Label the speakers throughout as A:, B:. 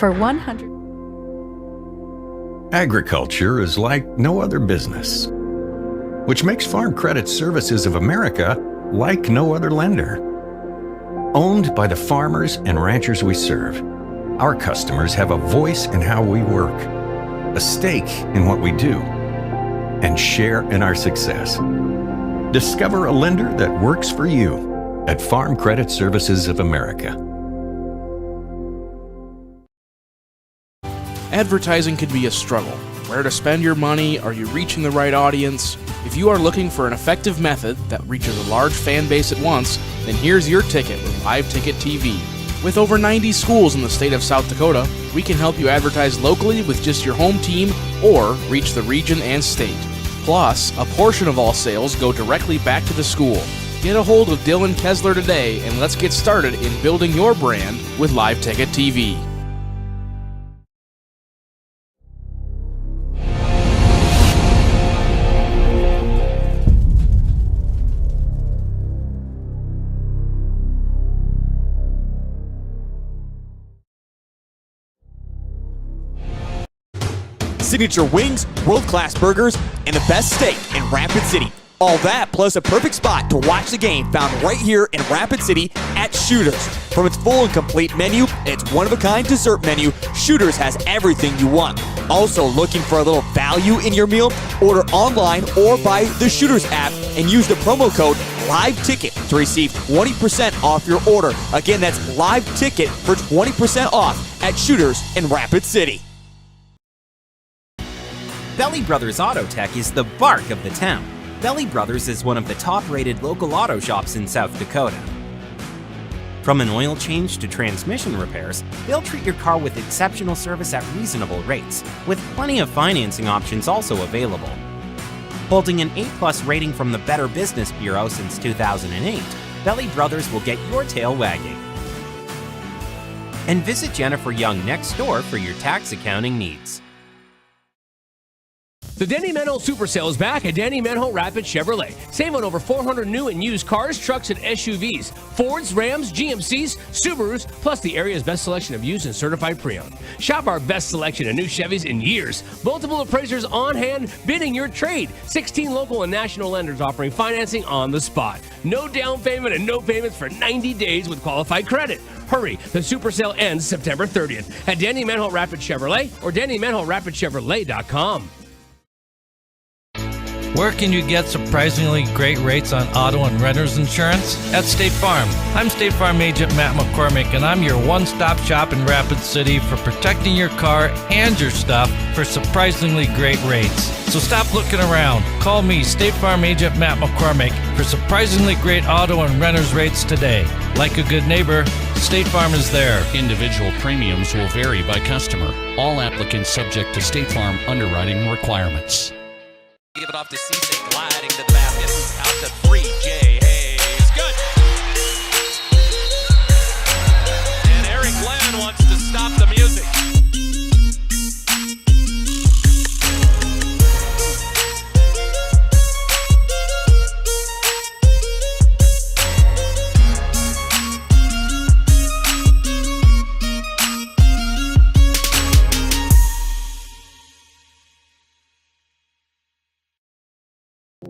A: For 100...
B: Agriculture is like no other business, which makes Farm Credit Services of America like no other lender. Owned by the farmers and ranchers we serve, our customers have a voice in how we work, a stake in what we do, and share in our success. Discover a lender that works for you at Farm Credit Services of America.
C: Advertising can be a struggle. Where to spend your money? Are you reaching the right audience? If you are looking for an effective method that reaches a large fan base at once, then here's your ticket with Live Ticket TV. With over 90 schools in the state of South Dakota, we can help you advertise locally with just your home team or reach the region and state. Plus, a portion of all sales go directly back to the school. Get a hold of Dylan Kessler today and let's get started in building your brand with Live Ticket TV.
D: Signature wings, world-class burgers, and the best steak in Rapid City. All that plus a perfect spot to watch the game found right here in Rapid City at Shooters. From its full and complete menu, its one-of-a-kind dessert menu, Shooters has everything you want. Also looking for a little value in your meal? Order online or by the Shooters app and use the promo code LiveTicket to receive 20% off your order. Again, that's LiveTicket for 20% off at Shooters in Rapid City.
E: Belly Brothers Auto Tech is the bark of the town. Belly Brothers is one of the top-rated local auto shops in South Dakota. From an oil change to transmission repairs, they'll treat your car with exceptional service at reasonable rates, with plenty of financing options also available. Holding an A+ rating from the Better Business Bureau since 2008, Belly Brothers will get your tail wagging. And visit Jennifer Young next door for your tax accounting needs.
F: The Denny Menho Super Sale is back at Denny Menho Rapid Chevrolet. Save on over 400 new and used cars, trucks, and SUVs. Fords, Rams, GMCs, Subarus, plus the area's best selection of used and certified pre-owned. Shop our best selection of new Chevys in years. Multiple appraisers on hand bidding your trade. 16 local and national lenders offering financing on the spot. No down payment and no payments for 90 days with qualified credit. Hurry, the Super Sale ends September 30th at Denny Menho Rapid Chevrolet or DennyMenhoRapidChevrolet.com.
G: Where can you get surprisingly great rates on auto and renter's insurance? At State Farm. I'm State Farm Agent Matt McCormick, and I'm your one-stop shop in Rapid City for protecting your car and your stuff for surprisingly great rates. So stop looking around. Call me, State Farm Agent Matt McCormick, for surprisingly great auto and renter's rates today. Like a good neighbor, State Farm is there.
H: Individual premiums will vary by customer. All applicants subject to State Farm underwriting requirements.
I: Give it off to Cisse, gliding to the basket. Out to 3, Jay Hayes. Good. And Eric Glenn wants to stop the music.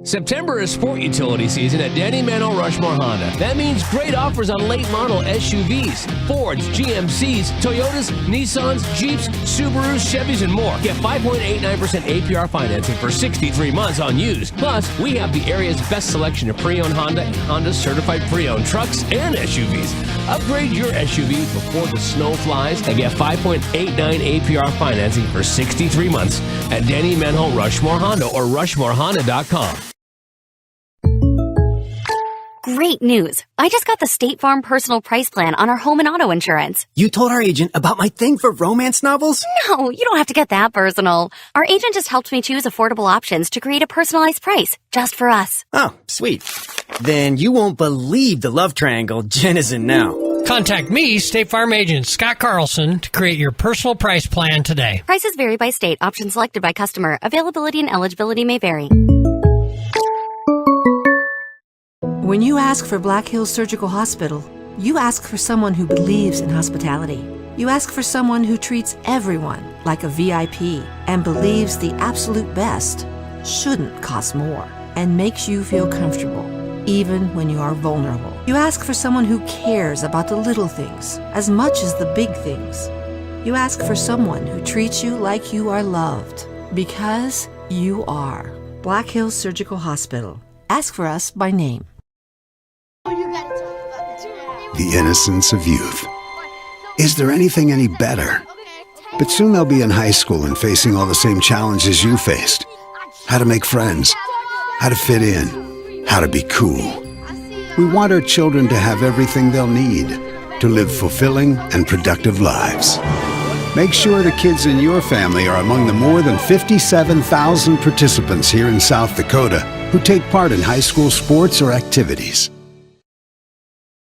F: September is sport utility season at Denny Menho Rushmore Honda. That means great offers on late model SUVs, Fords, GMCs, Toyotas, Nissans, Jeeps, Subarus, Chevys, and more. Get 5.89% APR financing for 63 months on used. Plus, we have the area's best selection of pre-owned Honda and Honda certified pre-owned trucks and SUVs. Upgrade your SUV before the snow flies and get 5.89 APR financing for 63 months at Denny Menho Rushmore Honda or RushmoreHonda.com.
J: Great news. I just got the State Farm personal price plan on our home and auto insurance.
K: You told our agent about my thing for romance novels?
J: No, you don't have to get that personal. Our agent just helped me choose affordable options to create a personalized price just for us.
K: Oh, sweet. Then you won't believe the love triangle Jen is in now.
L: Contact me, State Farm agent Scott Carlson, to create your personal price plan today.
J: Prices vary by state. Options selected by customer. Availability and eligibility may vary.
M: When you ask for Black Hills Surgical Hospital, you ask for someone who believes in hospitality.
A: You ask for someone who treats everyone like a VIP and believes the absolute best shouldn't cost more and makes you feel comfortable, even when you are vulnerable. You ask for someone who cares about the little things as much as the big things. You ask for someone who treats you like you are loved, because you are. Black Hills Surgical Hospital. Ask for us by name.
M: The innocence of youth. Is there anything any better? But soon they'll be in high school and facing all the same challenges you faced. How to make friends, how to fit in, how to be cool. We want our children to have everything they'll need to live fulfilling and productive lives. Make sure the kids in your family are among the more than 57,000 participants here in South Dakota who take part in high school sports or activities.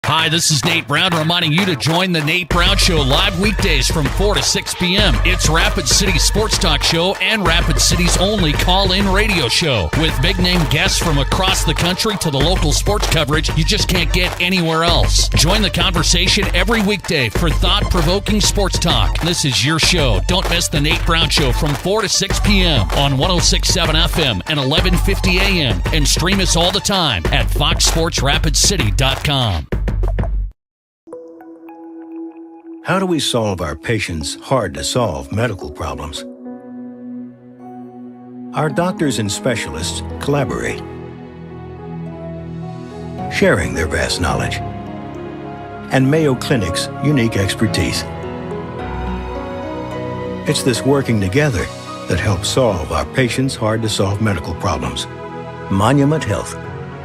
H: Hi, this is Nate Brown reminding you to join the Nate Brown Show live weekdays from 4 to 6 p.m. It's Rapid City's sports talk show and Rapid City's only call-in radio show. With big-name guests from across the country to the local sports coverage you just can't get anywhere else. Join the conversation every weekday for thought-provoking sports talk. This is your show. Don't miss the Nate Brown Show from 4 to 6 p.m. on 106.7 FM and 1150 a.m. And stream us all the time at foxsportsrapidcity.com.
B: How do we solve our patients' hard-to-solve medical problems? Our doctors and specialists collaborate, sharing their vast knowledge and Mayo Clinic's unique expertise. It's this working together that helps solve our patients' hard-to-solve medical problems. Monument Health,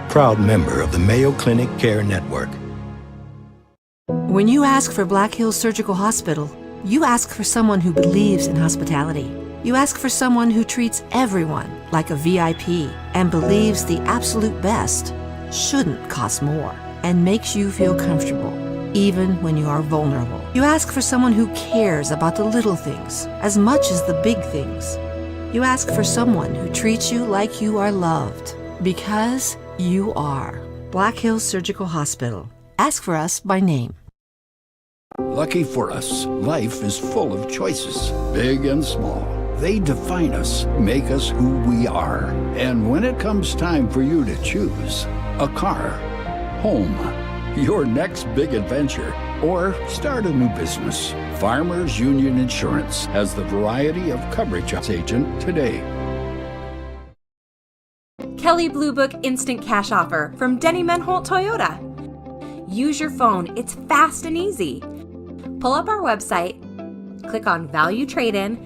B: proud member of the Mayo Clinic Care Network.
A: When you ask for Black Hills Surgical Hospital, you ask for someone who believes in hospitality. You ask for someone who treats everyone like a VIP and believes the absolute best shouldn't cost more and makes you feel comfortable, even when you are vulnerable. You ask for someone who cares about the little things as much as the big things. You ask for someone who treats you like you are loved, because you are. Black Hills Surgical Hospital. Ask for us by name.
N: Lucky for us, life is full of choices, big and small. They define us, make us who we are. And when it comes time for you to choose a car, home, your next big adventure, or start a new business, Farmers Union Insurance has the variety of coverage agent today.
O: Kelly Blue Book Instant Cash Offer from Denny Menholt Toyota. Use your phone, it's fast and easy. Pull up our website, click on Value Trade-In,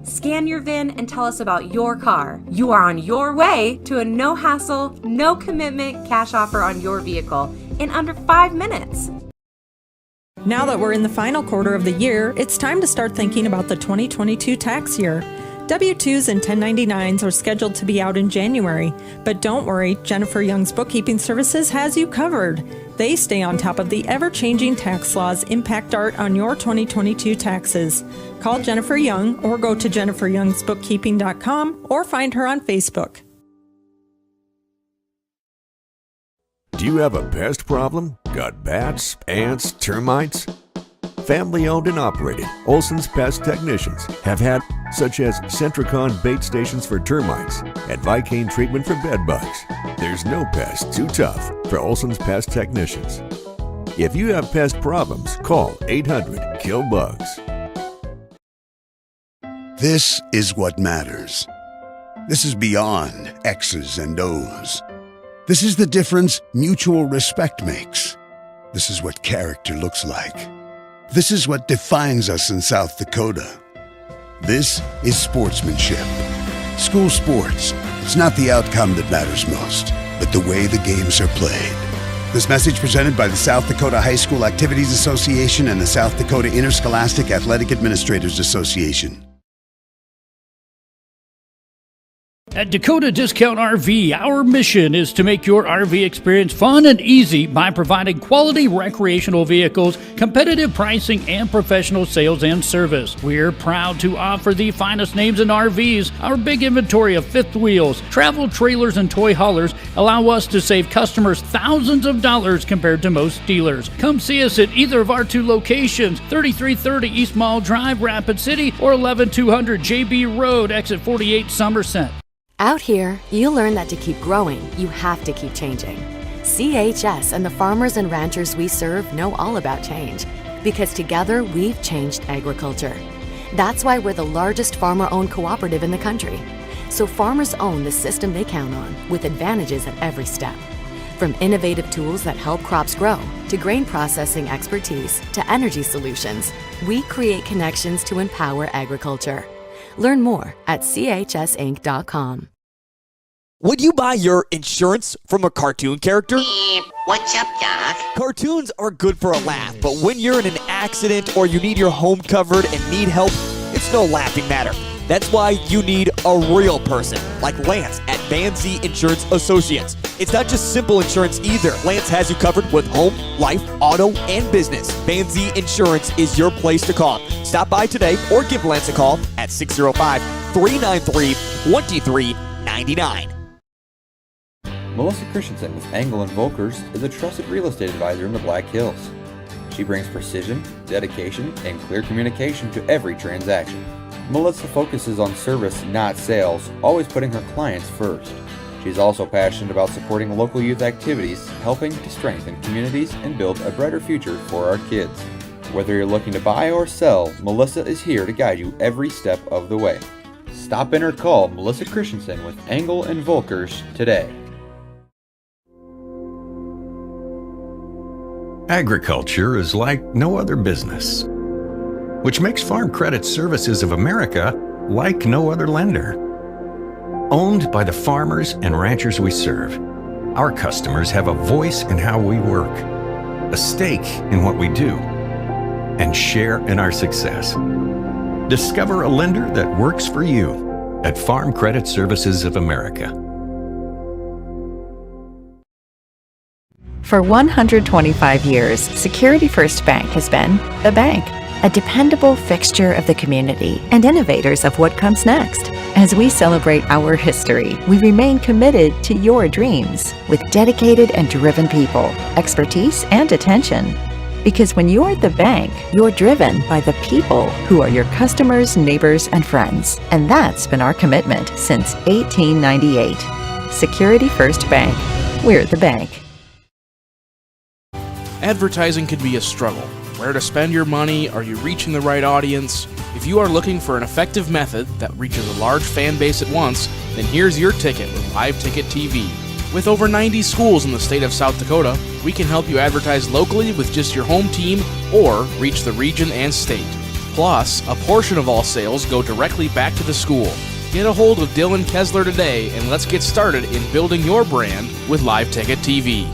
O: scan your VIN, and tell us about your car. You are on your way to a no-hassle, no-commitment cash offer on your vehicle in under 5 minutes.
P: Now that we're in the final quarter of the year, it's time to start thinking about the 2022 tax year. W-2s and 1099s are scheduled to be out in January, but don't worry, Jennifer Young's Bookkeeping Services has you covered. They stay on top of the ever-changing tax laws impact art on your 2022 taxes. Call Jennifer Young or go to jenniferyoungsbookkeeping.com or find her on Facebook.
Q: Do you have a pest problem? Got bats, ants, termites? Family owned and operated, Olson's Pest Technicians have had such as Centricon bait stations for termites and Vicane treatment for bed bugs. There's no pest too tough for Olson's Pest Technicians. If you have pest problems, call 800-KILL-BUGS.
M: This is what matters. This is beyond X's and O's. This is the difference mutual respect makes. This is what character looks like. This is what defines us in South Dakota. This is sportsmanship. School sports, it's not the outcome that matters most, but the way the games are played. This message presented by the South Dakota High School Activities Association and the South Dakota Interscholastic Athletic Administrators Association.
H: At Dakota Discount RV, our mission is to make your RV experience fun and easy by providing quality recreational vehicles, competitive pricing, and professional sales and service. We're proud to offer the finest names in RVs. Our big inventory of fifth wheels, travel trailers, and toy haulers allow us to save customers thousands of dollars compared to most dealers. Come see us at either of our two locations, 3330 East Mall Drive, Rapid City, or 11200 JB Road, exit 48, Somerset.
J: Out here, you learn that to keep growing, you have to keep changing. CHS and the farmers and ranchers we serve know all about change, because together we've changed agriculture. That's why we're the largest farmer-owned cooperative in the country. So farmers own the system they count on, with advantages at every step. From innovative tools that help crops grow, to grain processing expertise, to energy solutions, we create connections to empower agriculture. Learn more at chsinc.com.
D: Would you buy your insurance from a cartoon character?
R: What's up, Doc?
D: Cartoons are good for a laugh, but when you're in an accident or you need your home covered and need help, it's no laughing matter. That's why you need a real person, like Lance at Van Z Insurance Associates. It's not just simple insurance either. Lance has you covered with home, life, auto, and business. Van Z Insurance is your place to call. Stop by today or give Lance a call at 605-393-2399.
S: Melissa Christensen with Engel & Volkers is a trusted real estate advisor in the Black Hills. She brings precision, dedication, and clear communication to every transaction. Melissa focuses on service, not sales, always putting her clients first. She's also passionate about supporting local youth activities, helping to strengthen communities and build a brighter future for our kids. Whether you're looking to buy or sell, Melissa is here to guide you every step of the way. Stop in or call Melissa Christensen with Engel & Volkers today.
B: Agriculture is like no other business, which makes Farm Credit Services of America like no other lender. Owned by the farmers and ranchers we serve, our customers have a voice in how we work, a stake in what we do, and share in our success. Discover a lender that works for you at Farm Credit Services of America.
T: For 125 years, Security First Bank has been the bank, a dependable fixture of the community and innovators of what comes next. As we celebrate our history, we remain committed to your dreams with dedicated and driven people, expertise, and attention. Because when you're the bank, you're driven by the people who are your customers, neighbors, and friends. And that's been our commitment since 1898. Security First Bank. We're the bank.
C: Advertising can be a struggle. Where to spend your money? Are you reaching the right audience? If you are looking for an effective method that reaches a large fan base at once, then here's your ticket with Live Ticket TV. With over 90 schools in the state of South Dakota, we can help you advertise locally with just your home team or reach the region and state. Plus, a portion of all sales go directly back to the school. Get a hold of Dylan Kessler today and let's get started in building your brand with Live Ticket TV.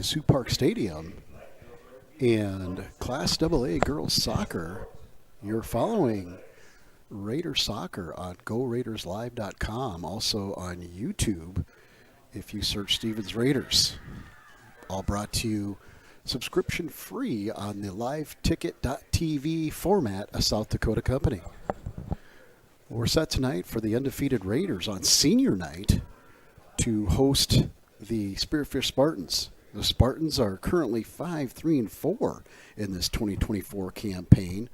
S: to Sioux Park Stadium. And Class AA girls soccer, you're following Raider Soccer on GoRaidersLive.com, also on YouTube if you search Stevens Raiders. All brought to you subscription free on the liveticket.tv format, a South Dakota company. We're set tonight for the undefeated Raiders on senior night to host the Spearfish Spartans. The Spartans are currently 5-3-4 in this 2024 campaign,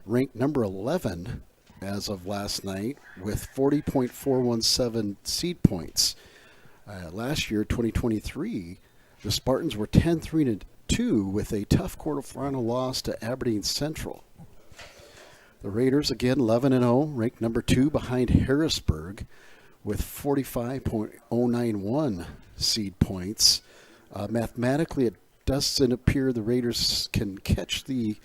S: ranked number 11 as of last night with 40.417 seed points. Last year, 2023, the Spartans were 10-3-2 with a tough quarterfinal loss to Aberdeen Central. The Raiders, again, 11-0, ranked number 2 behind Harrisburg with 45.091 seed points. Mathematically, it doesn't appear the Raiders can catch the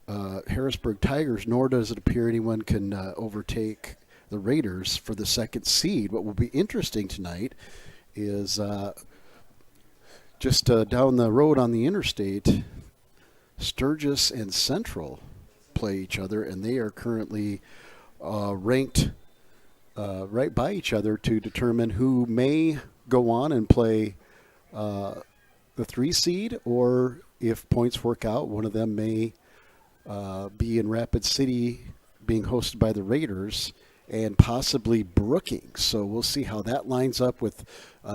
S: Harrisburg Tigers, nor does it appear anyone can overtake the Raiders for the second seed. What will be interesting tonight is just down the road on the interstate, Sturgis and Central play each other, and they are currently ranked right by each other to determine who may go on and play the 3 seed, or if points work out, one of them may be in Rapid City being hosted by the Raiders and possibly Brookings. So we'll see how that lines up with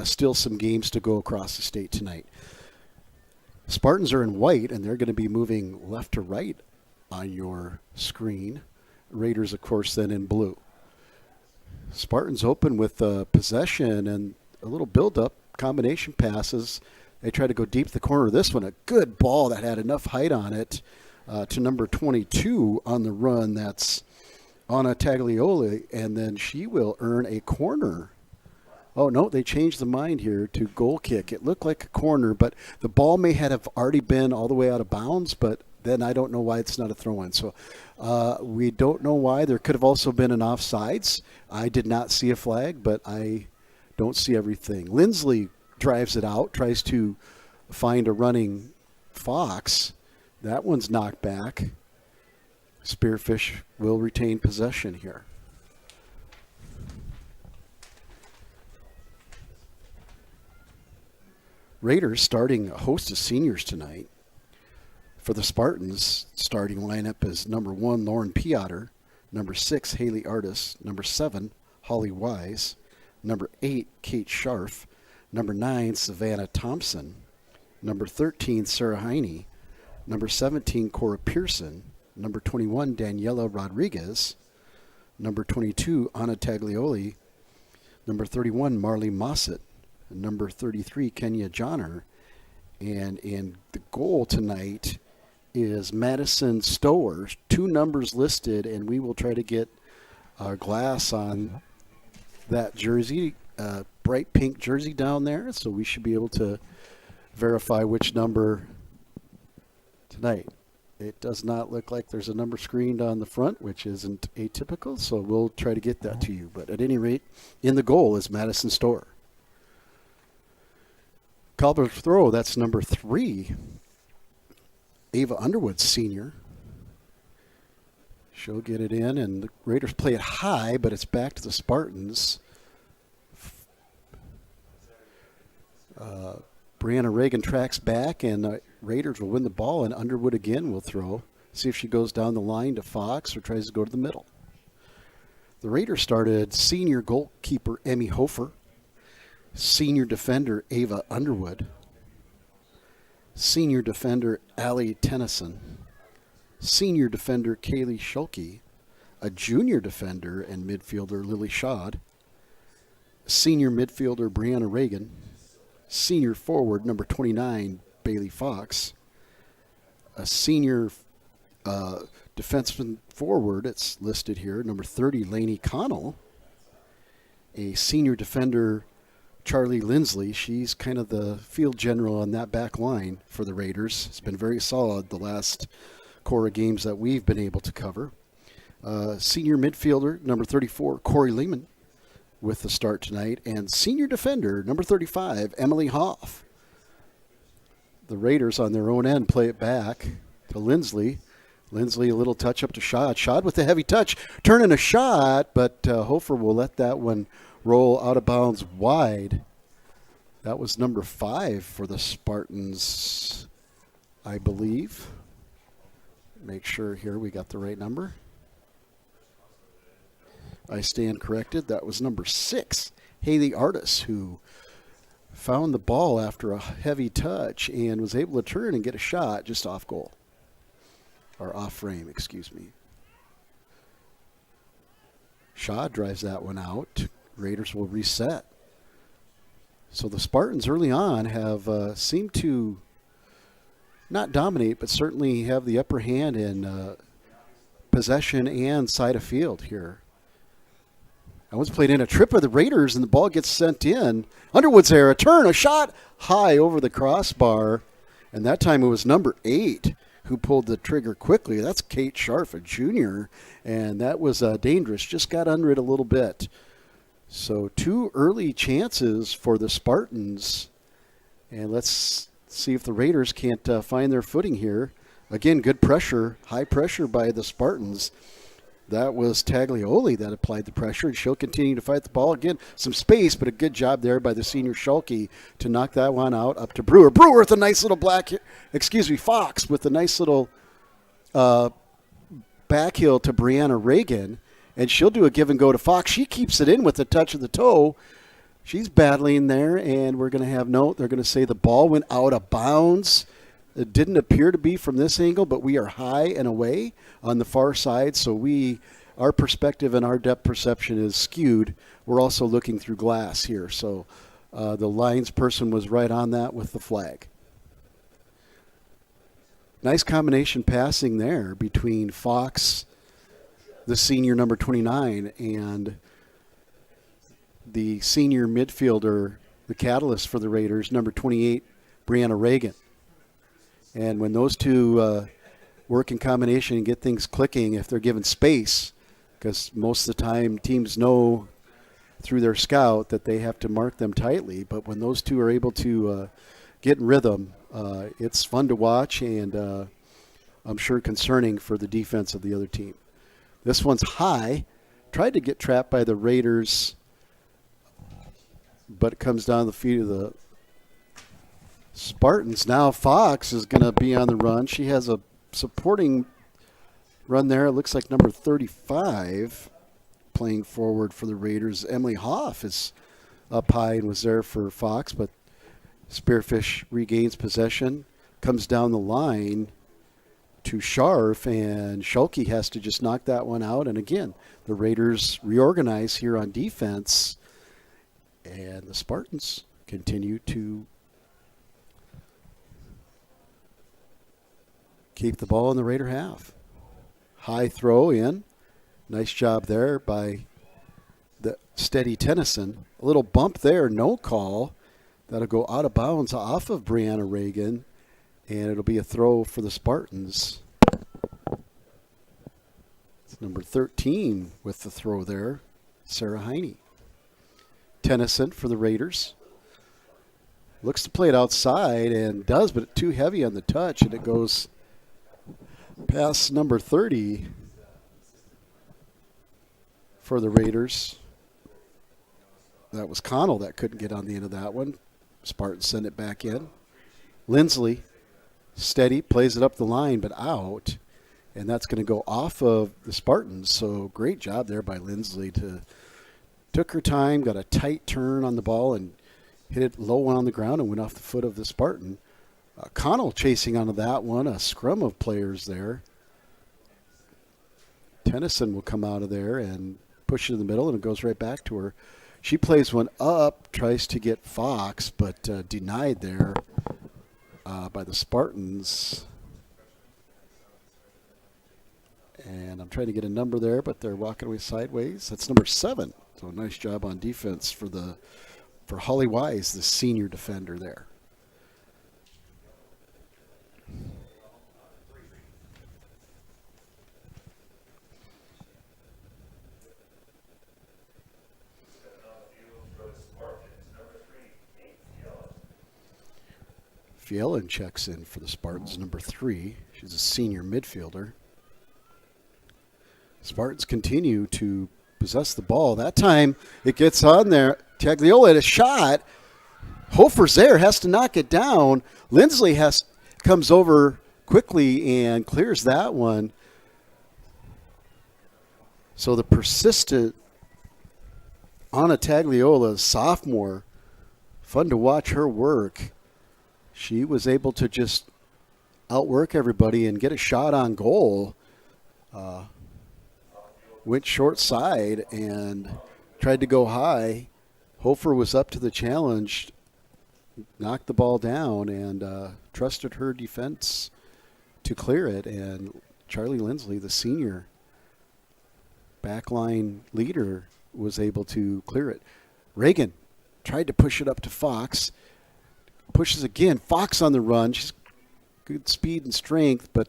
S: still some games to go across the state tonight. Spartans are in white, and they're going to be moving left to right on your screen. Raiders, of course, then in blue. Spartans open with possession and a little build-up, combination passes. They try to go deep the corner. This one, a good ball that had enough height on it to number 22 on the run. That's Anna Taglioli, and then she will earn a corner. Oh, no, they changed the mind here to goal kick. It looked like a corner, but the ball may have already been all the way out of bounds, but then I don't know why it's not a throw-in. So we don't know why. There could have also been an offsides. I did not see a flag, but I don't see everything. Lindsley drives it out, tries to find a running Fox. That one's knocked back. Spearfish will retain possession here. Raiders starting a host of seniors tonight. For the Spartans, starting lineup is number 1, Lauren Piotr, number 6, Haley Artis, number 7, Holly Wise, number 8, Kate Scharf, number 9, Savannah Thompson, number 13, Sarah Heine, number 17, Cora Pearson, number 21, Daniela Rodriguez, number 22, Anna Taglioli, number 31, Marley Mossett, number 33, Kenya Johnner, and in the goal tonight is Madison Stower. 2 numbers listed, and we will try to get our glass on that jersey, bright pink jersey down there, so we should be able to verify which number tonight. It does not look like there's a number screened on the front, which isn't atypical, so we'll try to get that to you. But at any rate, in the goal is Madison Stower. Caliber throw, that's number 3, Ava Underwood, senior. She'll get it in, and the Raiders play it high, but it's back to the Spartans. Brianna Reagan tracks back, and Raiders will win the ball, and Underwood again will throw. See if she goes down the line to Fox or tries to go to the middle. The Raiders started senior goalkeeper Emmy Hofer, senior defender Ava Underwood, senior defender Allie Tennyson, senior defender Kaylee Schulke, a junior defender and midfielder Lily Schad, senior midfielder Brianna Reagan, senior forward number 29 Bailey Fox, a senior defenseman forward, it's listed here, number 30 Lainey Connell, a senior defender Charlie Lindsley. She's kind of the field general on that back line for the Raiders. It's been very solid the last core of games that we've been able to cover. Senior midfielder, number 34, Corey Lehman, with the start tonight. And senior defender, number 35, Emily Hoff. the Raiders on their own end play it back to Lindsley. Lindsley, a little touch up to Schad. Schad with a heavy touch, turning a shot, but Hofer will let that one roll out of bounds wide. That was number 5 for the Spartans, I believe. Make sure here we got the right number. I stand corrected. That was number 6, Haley Artis, who found the ball after a heavy touch and was able to turn and get a shot just off goal. Or off frame, excuse me. Shaw drives that one out. Raiders will reset. So the Spartans early on have seemed to not dominate, but certainly have the upper hand in possession and side of field here. That one's played in a trip of the Raiders, and the ball gets sent in. Underwood's there, a turn, a shot high over the crossbar, and that time it was number 8 who pulled the trigger quickly. That's Kate Scharf, Jr., and that was dangerous. Just got under it a little bit. So 2 early chances for the Spartans, and let's see if the Raiders can't find their footing here. Again, good pressure, high pressure by the Spartans. That was Taglioli that applied the pressure, and she'll continue to fight the ball. Again, some space, but a good job there by the senior Schulke to knock that one out up to Brewer. Brewer with a nice little Fox with a nice little back heel to Brianna Reagan, and she'll do a give and go to Fox. She keeps it in with a touch of the toe. She's battling there, and we're going to have note. They're going to say the ball went out of bounds. It didn't appear to be from this angle, but we are high and away on the far side, so our perspective and our depth perception is skewed. We're also looking through glass here, so the lines person was right on that with the flag. Nice combination passing there between Fox, the senior number 29, and the senior midfielder, the catalyst for the Raiders, number 28, Brianna Reagan. And when those two work in combination and get things clicking, if they're given space, because most of the time teams know through their scout that they have to mark them tightly, but when those two are able to get in rhythm, it's fun to watch, and I'm sure concerning for the defense of the other team. This one's high, tried to get trapped by the Raiders, but it comes down the feet of the Spartans. Now Fox is going to be on the run. She has a supporting run there. It looks like number 35 playing forward for the Raiders. Emily Hoff is up high and was there for Fox, but Spearfish regains possession, comes down the line to Scharf, and Schulke has to just knock that one out. And again, the Raiders reorganize here on defense, and the Spartans continue to keep the ball in the Raider half. High throw in. Nice job there by the steady Tennyson. A little bump there, no call. That'll go out of bounds off of Brianna Reagan, and it'll be a throw for the Spartans. It's number 13 with the throw there, Sarah Heine. Tennyson for the Raiders. Looks to play it outside and does, but too heavy on the touch, and it goes past number 30 for the Raiders. That was Connell that couldn't get on the end of that one. Spartans send it back in. Lindsley, steady, plays it up the line, but out. And that's going to go off of the Spartans. So great job there by Lindsley. Took her time, got a tight turn on the ball, and hit it low on the ground and went off the foot of the Spartan. Connell chasing onto that one, a scrum of players there. Tennyson will come out of there and push it in the middle, and it goes right back to her. She plays one up, tries to get Fox, but denied there by the Spartans. And I'm trying to get a number there, but they're walking away sideways. That's number 7. So nice job on defense for Holly Wise, the senior defender there. Fielen checks in for the Spartans, number 3. She's a senior midfielder. Spartans continue to possess the ball. That time it gets on there. Tagliola had a shot. Hofer's there, has to knock it down. Lindsley comes over quickly and clears that one. So the persistent Anna Tagliola, sophomore, fun to watch her work. She was able to just outwork everybody and get a shot on goal. Went short side and tried to go high. Hofer was up to the challenge, knocked the ball down, and trusted her defense to clear it. And Charlie Lindsley, the senior backline leader, was able to clear it. Reagan tried to push it up to Fox. Pushes again. Fox on the run. She's good speed and strength, but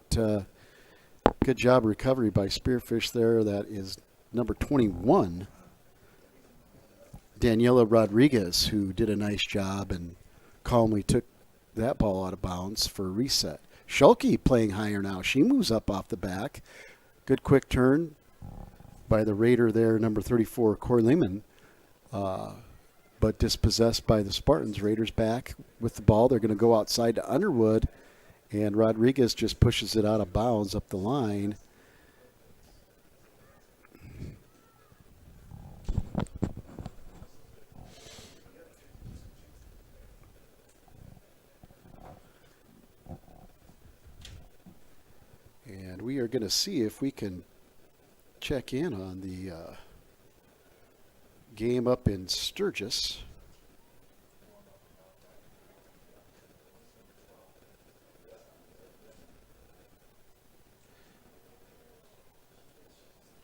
S: good job recovery by Spearfish there. That is number 21, Daniela Rodriguez, who did a nice job and calmly took that ball out of bounds for a reset. Schulke playing higher now. She moves up off the back. Good quick turn by the Raider there, number 34, Corey Lehman, but dispossessed by the Spartans. Raiders back with the ball. They're going to go outside to Underwood, and Rodriguez just pushes it out of bounds up the line. And we are going to see if we can check in on the game up in Sturgis.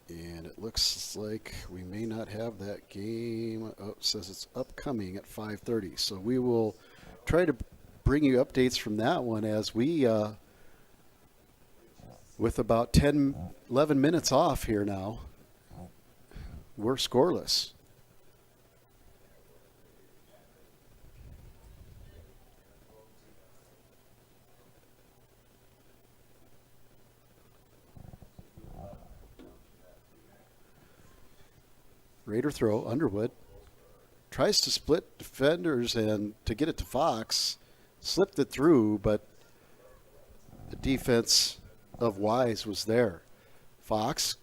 S: And it looks like we may not have that game. Oh, it says it's upcoming at 5:30. So we will try to bring you updates from that one as we, with about 11 minutes off here now, we're scoreless. Raider throw, Underwood. Tries to split defenders and to get it to Fox. Slipped it through, but the defense of Wise was there. Fox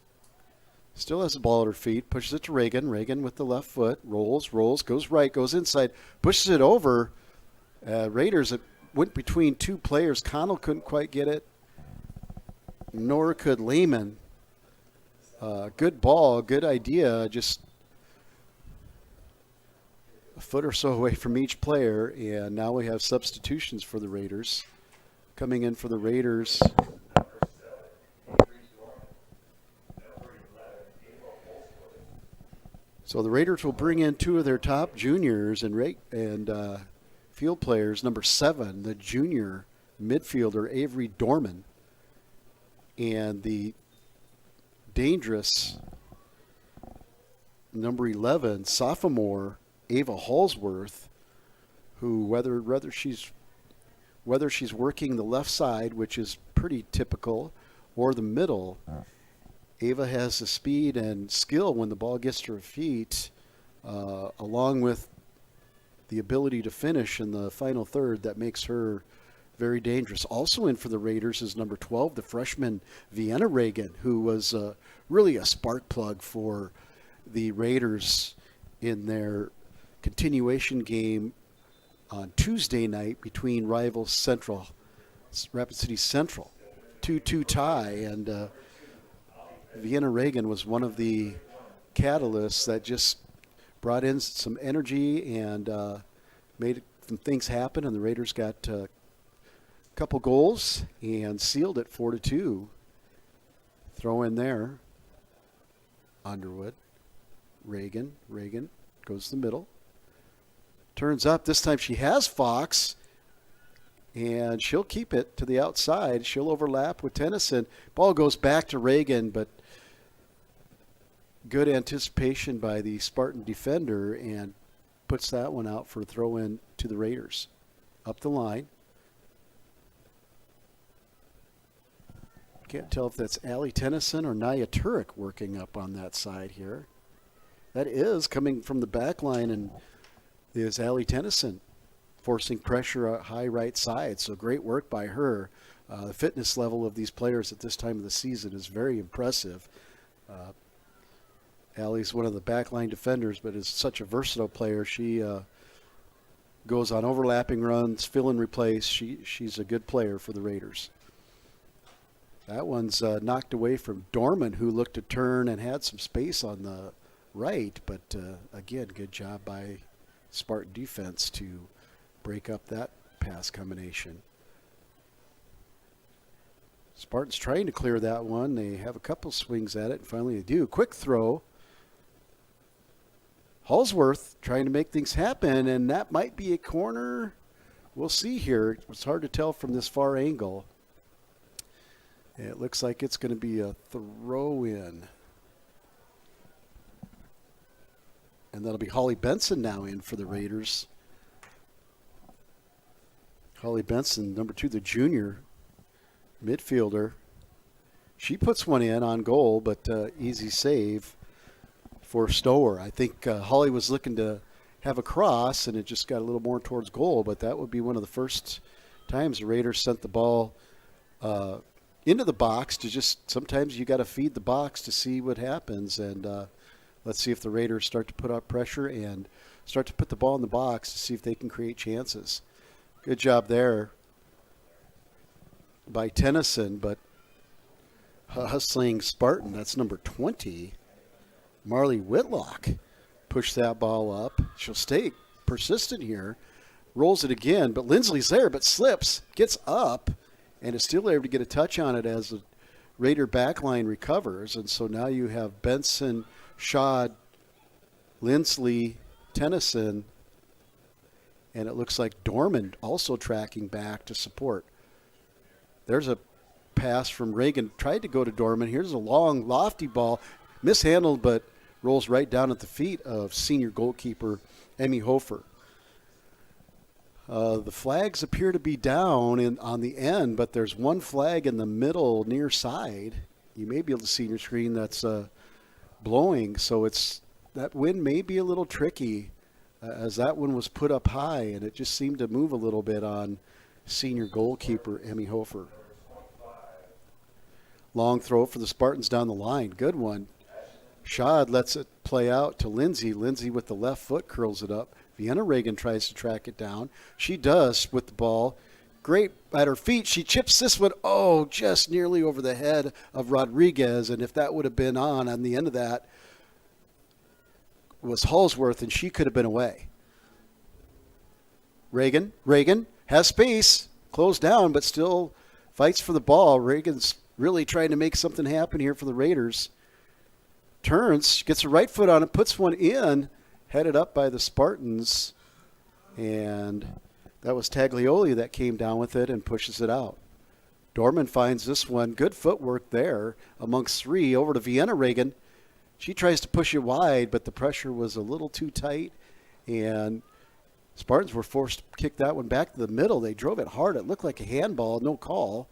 S: still has the ball at her feet, pushes it to Reagan. Reagan with the left foot, rolls, goes right, goes inside, pushes it over. Raiders, it went between two players. Connell couldn't quite get it, nor could Lehman. Good ball, good idea, just a foot or so away from each player, and now we have substitutions for the Raiders. Coming in for the Raiders, so the Raiders will bring in two of their top juniors and field players. Number 7, the junior midfielder Avery Dorman, and the dangerous number 11 sophomore Ava Hallsworth, who whether she's working the left side, which is pretty typical, or the middle, Ava has the speed and skill when the ball gets to her feet, along with the ability to finish in the final third, that makes her very dangerous. Also in for the Raiders is number 12, the freshman Vienna Reagan, who was really a spark plug for the Raiders in their continuation game on Tuesday night between rival Rapid City Central. 2-2 tie, and Vienna Reagan was one of the catalysts that just brought in some energy and made some things happen, and the Raiders got a couple goals and sealed it 4-2. Throw in there. Underwood. Reagan goes to the middle. Turns up. This time she has Fox, and she'll keep it to the outside. She'll overlap with Tennyson. Ball goes back to Reagan, but good anticipation by the Spartan defender and puts that one out for a throw in to the Raiders. Up the line. Can't tell if that's Allie Tennyson or Naya Turek working up on that side here. That is coming from the back line, and is Allie Tennyson forcing pressure at high right side. So great work by her. The fitness level of these players at this time of the season is very impressive. Allie's one of the backline defenders, but is such a versatile player. She goes on overlapping runs, fill and replace. She's a good player for the Raiders. That one's knocked away from Dorman, who looked to turn and had some space on the right. But again, good job by Spartan defense to break up that pass combination. Spartans trying to clear that one. They have a couple swings at it, and finally they do. Quick throw. Halsworth trying to make things happen, and that might be a corner. We'll see here. It's hard to tell from this far angle. It looks like it's going to be a throw-in. And that'll be Holly Benson now in for the Raiders. Holly Benson, number 2, the junior midfielder. She puts one in on goal, but easy save for Stower. I think Holly was looking to have a cross, and it just got a little more towards goal, but that would be one of the first times the Raiders sent the ball into the box to just, sometimes you got to feed the box to see what happens, and let's see if the Raiders start to put out pressure and start to put the ball in the box to see if they can create chances. Good job there by Tennyson, but hustling Spartan, that's number 20. Marley Whitlock pushed that ball up. She'll stay persistent here. Rolls it again, but Lindsley's there, but slips, gets up, and is still able to get a touch on it as the Raider backline recovers. And so now you have Benson, Schad, Lindsley, Tennyson, and it looks like Dorman also tracking back to support. There's a pass from Reagan. Tried to go to Dorman. Here's a long, lofty ball. Mishandled, but rolls right down at the feet of senior goalkeeper Emmy Hofer. The flags appear to be down on the end, but there's one flag in the middle near side. You may be able to see in your screen that's blowing. So that wind may be a little tricky as that one was put up high, and it just seemed to move a little bit on senior goalkeeper Emmy Hofer. Long throw for the Spartans down the line. Good one. Schad lets it play out to Lindsay. Lindsay with the left foot curls it up. Vienna Reagan tries to track it down. She does with the ball. Great at her feet. She chips this one, just nearly over the head of Rodriguez. And if that would have been on the end of that was Halsworth, and she could have been away. Reagan has space, closed down, but still fights for the ball. Reagan's really trying to make something happen here for the Raiders. Turns, gets her right foot on it, puts one in, headed up by the Spartans, and that was Taglioli that came down with it and pushes it out. Dorman finds this one. Good footwork there amongst 3 over to Vienna Reagan. She tries to push it wide, but the pressure was a little too tight, and Spartans were forced to kick that one back to the middle. They drove it hard. It looked like a handball, no call.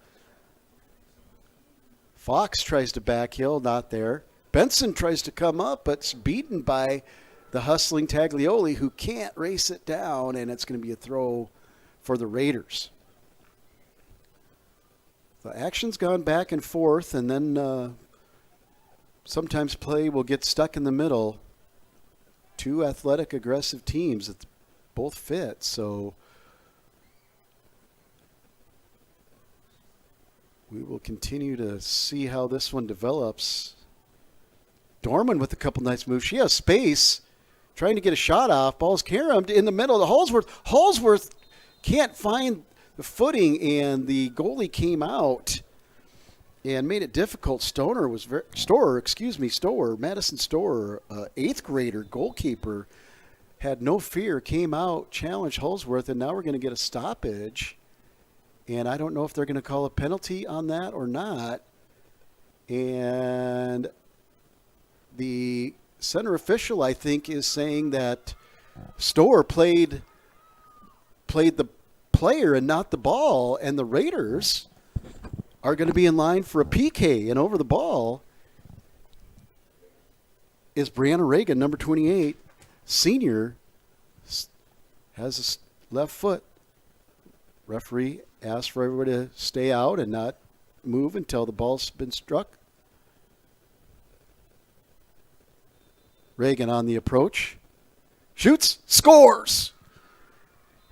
S: Fox tries to backheel, not there. Benson tries to come up, but it's beaten by the hustling Taglioli, who can't race it down, and it's going to be a throw for the Raiders. The action's gone back and forth, and then sometimes play will get stuck in the middle. 2 athletic, aggressive teams that both fit, so we will continue to see how this one develops. Dorman with a couple nice moves. She has space, trying to get a shot off. Ball's caromed in the middle to Halsworth. Halsworth can't find the footing, and the goalie came out and made it difficult. Madison Storer, 8th grader goalkeeper, had no fear, came out, challenged Halsworth, and now we're going to get a stoppage. And I don't know if they're going to call a penalty on that or not. And the center official, I think, is saying that Storer played the player and not the ball, and the Raiders are going to be in line for a PK. And over the ball is Brianna Reagan, number 28, senior, has a left foot. Referee asks for everybody to stay out and not move until the ball's been struck. Reagan on the approach. Shoots, scores!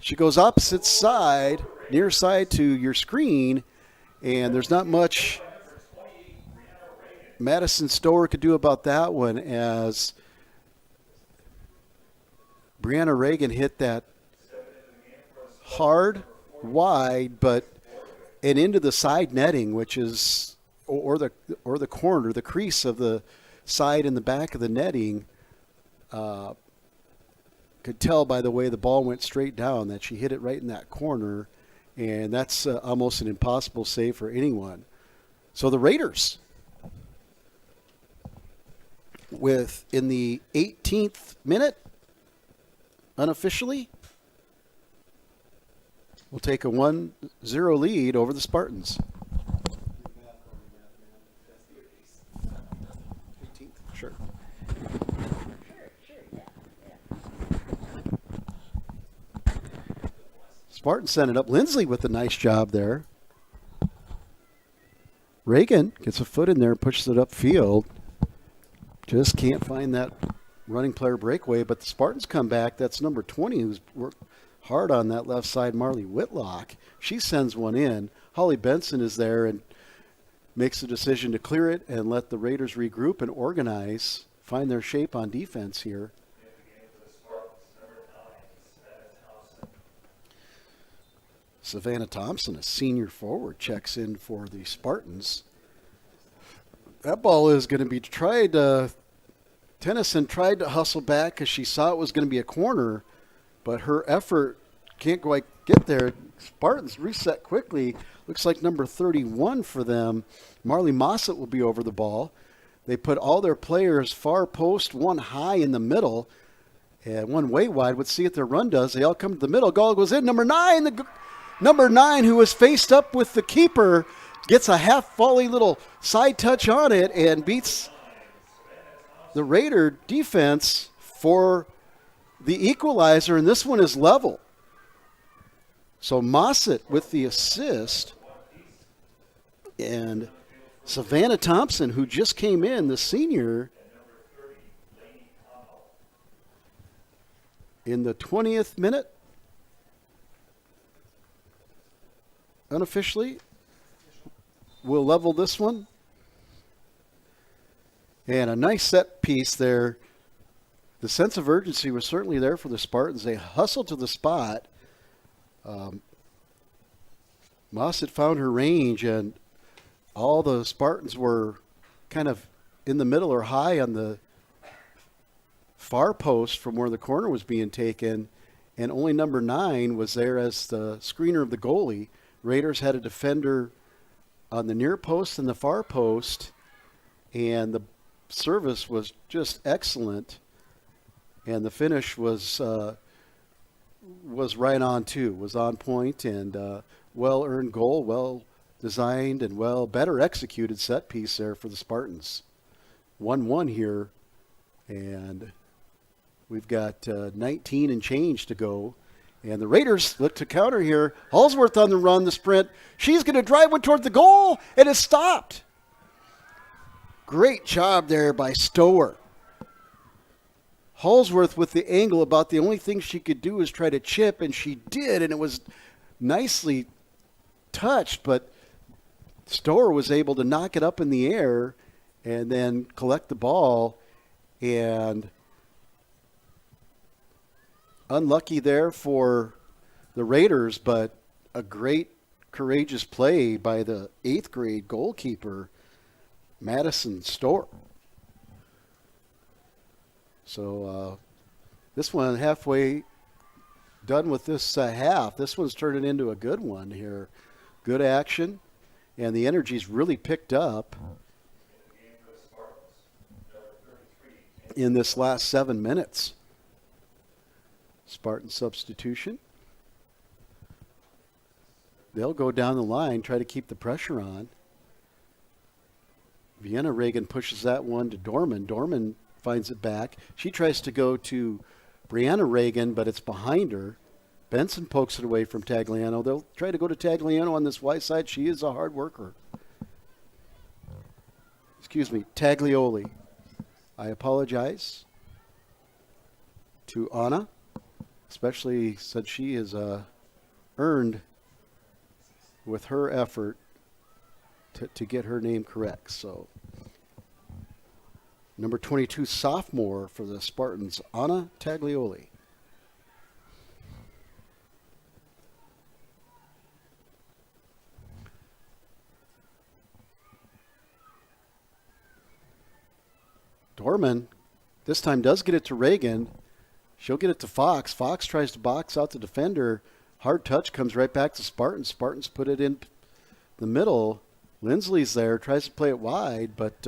S: She goes opposite side, near side to your screen, and there's not much Madison Stower could do about that one, as Brianna Reagan hit that hard, wide, and into the side netting, which is or the corner, the crease of the side and the back of the netting. Could tell by the way the ball went straight down that she hit it right in that corner, and that's almost an impossible save for anyone. So the Raiders, in the 18th minute, unofficially, will take a 1-0 lead over the Spartans. 18th, sure. Spartans sent it up. Lindsley with a nice job there. Reagan gets a foot in there, pushes it upfield. Just can't find that running player breakaway, but the Spartans come back. That's number 20, who's worked hard on that left side, Marley Whitlock. She sends one in. Holly Benson is there and makes the decision to clear it and let the Raiders regroup and organize, find their shape on defense here. Savannah Thompson, a senior forward, checks in for the Spartans. That ball is going to be tried. Tennyson tried to hustle back because she saw it was going to be a corner, but her effort can't quite get there. Spartans reset quickly. Looks like number 31 for them. Marley Mossett will be over the ball. They put all their players far post, one high in the middle, and one way wide. Let's see what their run does. They all come to the middle. Goal goes in. Number 9, who was faced up with the keeper, gets a half-volley little side touch on it and beats the Raider defense for the equalizer, and this one is level. So Mossett with the assist, and Savannah Thompson, who just came in, the senior, in the 20th minute, unofficially, will level this one. And a nice set piece there. The sense of urgency was certainly there for the Spartans. They hustled to the spot. Mossett found her range, and all the Spartans were kind of in the middle or high on the far post from where the corner was being taken, and only number 9 was there as the screener of the goalie. Raiders had a defender on the near post and the far post, and the service was just excellent, and the finish was right on too, was on point, and well-earned goal, well-designed, and better executed set piece there for the Spartans. 1-1 here, and we've got 19 and change to go. And the Raiders look to counter here. Halsworth on the run, the sprint. She's going to drive one toward the goal, and it's stopped. Great job there by Stower. Halsworth with the angle, about the only thing she could do is try to chip, and she did, and it was nicely touched, but Stower was able to knock it up in the air and then collect the ball, and unlucky there for the Raiders, but a great, courageous play by the 8th grade goalkeeper, Madison Stower. So this one halfway done with this half. This one's turning into a good one here. Good action, and the energy's really picked up in this last 7 minutes. Spartan substitution. They'll go down the line, try to keep the pressure on. Vienna Reagan pushes that one to Dorman. Dorman finds it back. She tries to go to Brianna Reagan, but it's behind her. Benson pokes it away from Tagliano. They'll try to go to Tagliano on this wide side. She is a hard worker. Excuse me, Taglioli. I apologize to Anna, especially since she has earned with her effort to get her name correct. So, number 22 sophomore for the Spartans, Anna Taglioli. Dorman this time does get it to Reagan. She'll get it to Fox. Fox tries to box out the defender. Hard touch comes right back to Spartans. Spartans put it in the middle. Lindsley's there, tries to play it wide, but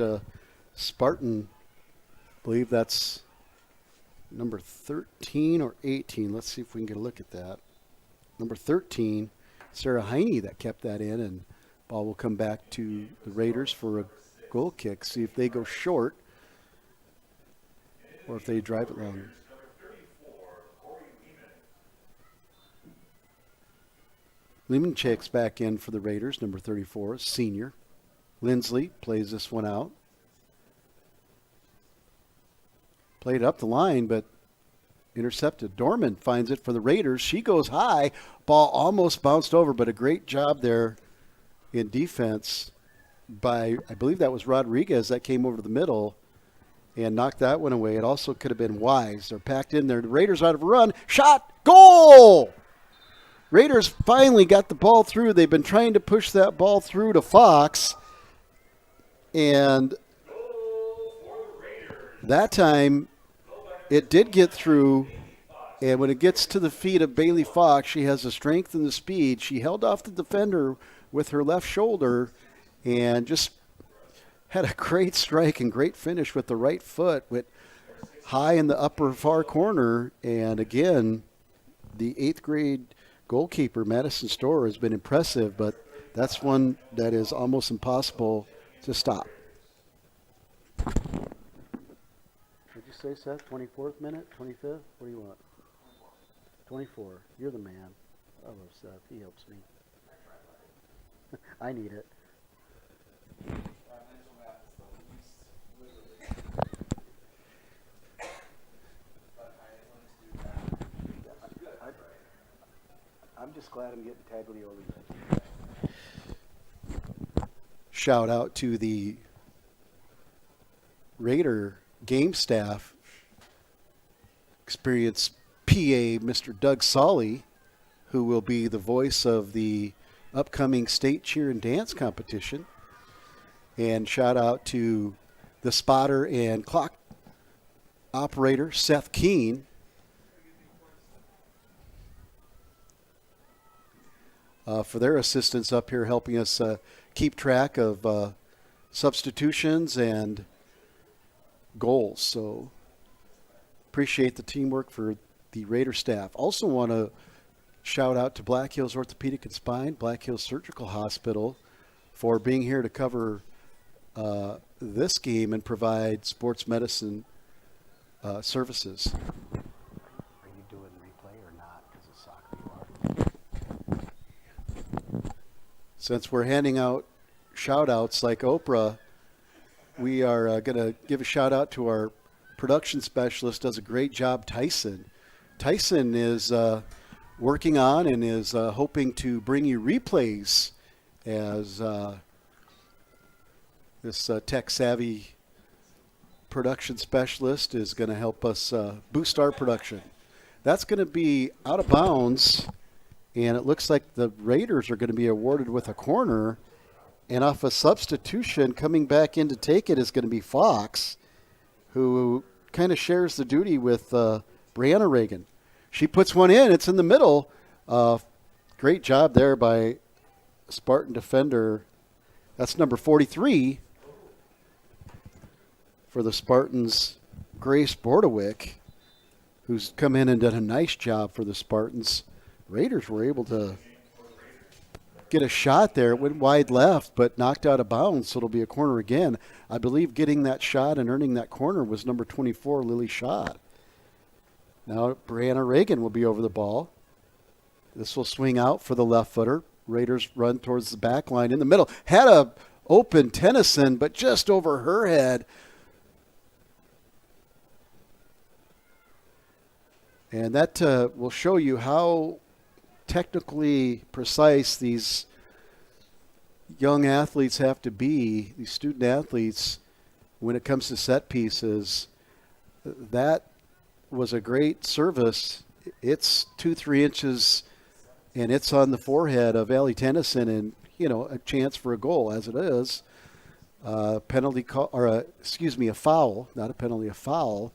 S: Spartan, I believe that's number 13 or 18. Let's see if we can get a look at that. Number 13, Sarah Heine, that kept that in, and ball will come back to the Raiders for a goal kick. See if they go short or if they drive it long. Lehman checks back in for the Raiders, number 34, senior. Lindsley plays this one out. Played up the line, but intercepted. Dorman finds it for the Raiders. She goes high. Ball almost bounced over, but a great job there in defense by, I believe that was Rodriguez that came over to the middle and knocked that one away. It also could have been Wise. They're packed in there. The Raiders out of a run. Shot. Goal! Raiders finally got the ball through. They've been trying to push that ball through to Fox. And that time it did get through. And when it gets to the feet of Bailey Fox, she has the strength and the speed. She held off the defender with her left shoulder and just had a great strike and great finish with the right foot, with high in the upper far corner. And again, the 8th grade goalkeeper, Madison Storer, has been impressive, but that's one that is almost impossible to stop. Did you say, Seth, 24th minute, 25th? What do you want? 24. You're the man. I love Seth. He helps me. I need it. I'm just glad I'm getting Taglioli. Shout out to the Raider game staff, experienced PA, Mr. Doug Solly, who will be the voice of the upcoming state cheer and dance competition. And shout out to the spotter and clock operator, Seth Keene. For their assistance up here, helping us keep track of substitutions and goals. So appreciate the teamwork for the Raider staff. Also want to shout out to Black Hills Orthopedic and Spine, Black Hills Surgical Hospital, for being here to cover this game and provide sports medicine services. Are you doing replay or not? Because it's soccer you are. Since we're handing out shout-outs like Oprah, we are going to give a shout-out to our production specialist, does a great job, Tyson. Tyson is working on and is hoping to bring you replays as this tech-savvy production specialist is going to help us boost our production. That's going to be out of bounds. And it looks like the Raiders are going to be awarded with a corner. And off a substitution, coming back in to take it is going to be Fox, who kind of shares the duty with Brianna Reagan. She puts one in. It's in the middle. Great job there by Spartan defender. That's number 43 for the Spartans, Grace Bordewick, who's come in and done a nice job for the Spartans. Raiders were able to get a shot there. It went wide left, but knocked out of bounds, so it'll be a corner again. I believe getting that shot and earning that corner was number 24, Lily Schott. Now Brianna Reagan will be over the ball. This will swing out for the left footer. Raiders run towards the back line in the middle. Had a open Tennyson, but just over her head. And that will show you how technically precise these young athletes have to be, these student athletes, when it comes to set pieces. That was a great service. It's 2-3 inches, and it's on the forehead of Allie Tennyson, and a chance for a goal as it is. A foul, not a penalty, a foul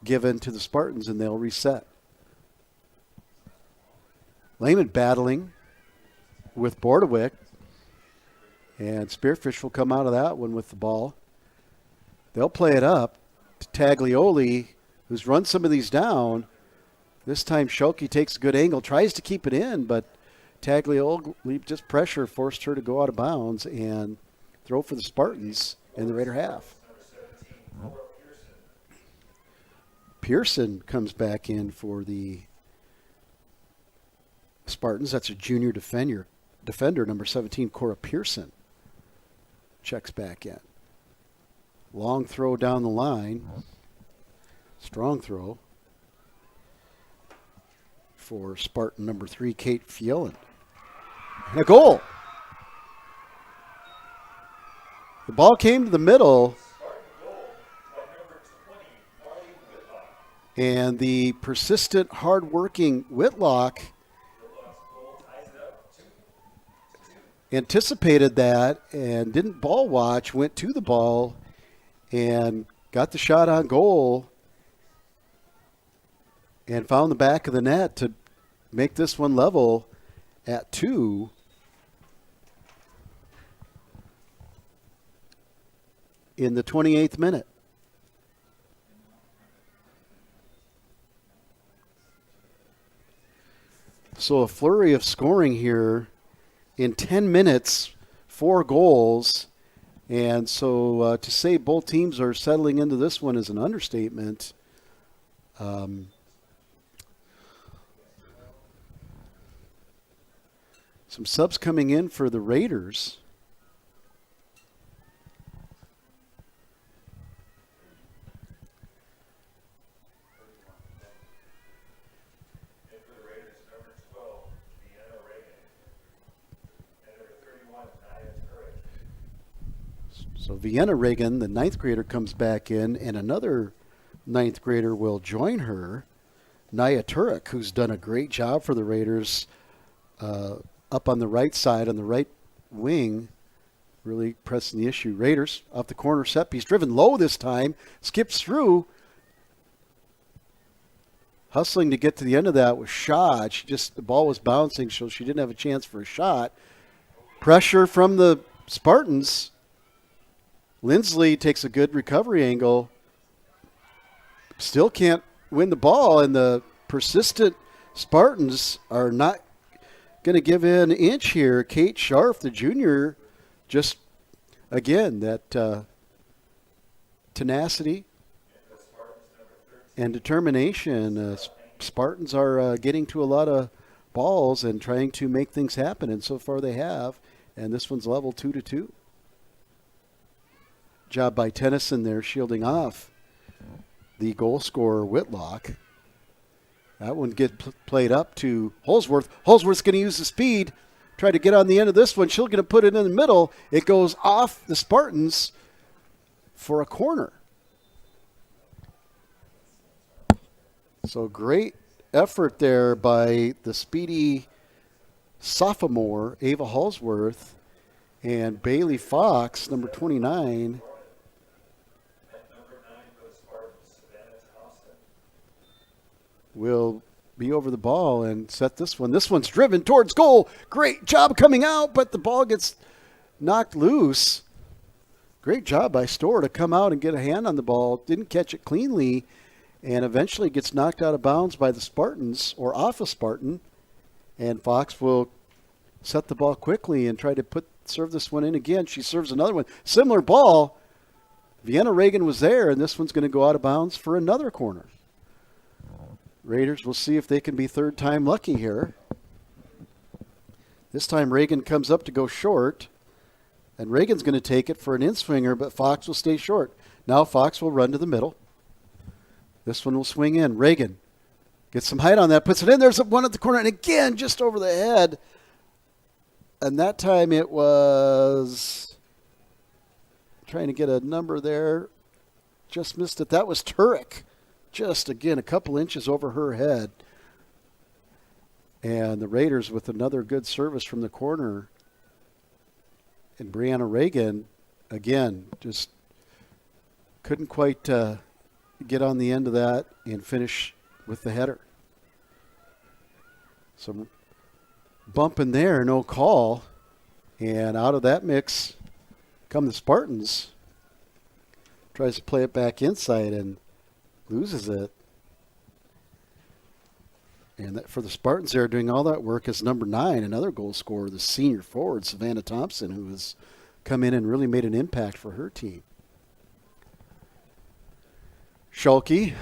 S: given to the Spartans, and they'll reset. Lehman battling with Bordewick, and Spearfish will come out of that one with the ball. They'll play it up to Taglioli, who's run some of these down. This time Schulke takes a good angle, tries to keep it in, but Taglioli, just pressure, forced her to go out of bounds and throw for the Spartans in the Raider half. Pearson comes back in for the Spartans. That's a junior defender, number 17, Cora Pearson. Checks back in. Long throw down the line. Strong throw for Spartan number 3, Kate Fiolen. And a goal. The ball came to the middle, and the persistent, hard-working Whitlock anticipated that and didn't ball watch, went to the ball and got the shot on goal and found the back of the net to make this one level at 2. In the 28th minute. So a flurry of scoring here in 10 minutes, 4 goals. And so to say both teams are settling into this one is an understatement. Some subs coming in for the Raiders. So Vienna Reagan, the 9th grader, comes back in, and another 9th grader will join her, Naya Turek, who's done a great job for the Raiders up on the right side, on the right wing, really pressing the issue. Raiders off the corner set piece, driven low this time, skips through. Hustling to get to the end of that was Schott. The ball was bouncing, so she didn't have a chance for a shot. Pressure from the Spartans. Lindsley takes a good recovery angle. Still can't win the ball, and the persistent Spartans are not going to give in an inch here. Kate Scharf, the junior, just, again, that tenacity and determination. Spartans are getting to a lot of balls and trying to make things happen, and so far they have. And this one's level 2-2. Job by Tennyson there, shielding off the goal scorer Whitlock. That one played up to Holsworth. Holsworth's going to use the speed, try to get on the end of this one. She's going to put it in the middle. It goes off the Spartans for a corner. So great effort there by the speedy sophomore, Ava Holsworth, and Bailey Fox, number 29. Will be over the ball and set this one. This one's driven towards goal. Great job coming out, but the ball gets knocked loose. Great job by Storr to come out and get a hand on the ball. Didn't catch it cleanly, and eventually gets knocked out of bounds by the Spartans, or off a Spartan. And Fox will set the ball quickly and try to serve this one in again. She serves another one. Similar ball. Vienna Reagan was there, and this one's going to go out of bounds for another corner. Raiders will see if they can be third time lucky here. This time Reagan comes up to go short, and Reagan's going to take it for an in-swinger, but Fox will stay short. Now Fox will run to the middle. This one will swing in. Reagan gets some height on that, puts it in. There's one at the corner, and again, just over the head. And that time it was trying to get a number there. Just missed it. That was Turek. Just, again, a couple inches over her head. And the Raiders with another good service from the corner. And Brianna Reagan, again, just couldn't quite get on the end of that and finish with the header. Some bump in there, no call. And out of that mix come the Spartans. Tries to play it back inside and loses it. And that, for the Spartans there, doing all that work is number 9, another goal scorer, the senior forward, Savannah Thompson, who has come in and really made an impact for her team. Schulke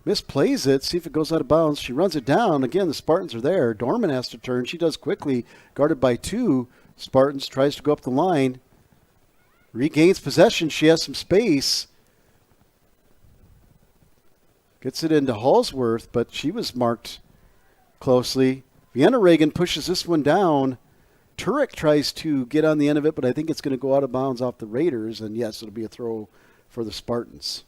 S: misplays it, see if it goes out of bounds. She runs it down. Again, the Spartans are there. Dorman has to turn. She does quickly, guarded by 2 Spartans, tries to go up the line. Regains possession. She has some space. Gets it into Hallsworth, but she was marked closely. Vienna Reagan pushes this one down. Turek tries to get on the end of it, but I think it's going to go out of bounds off the Raiders, and yes, it'll be a throw for the Spartans.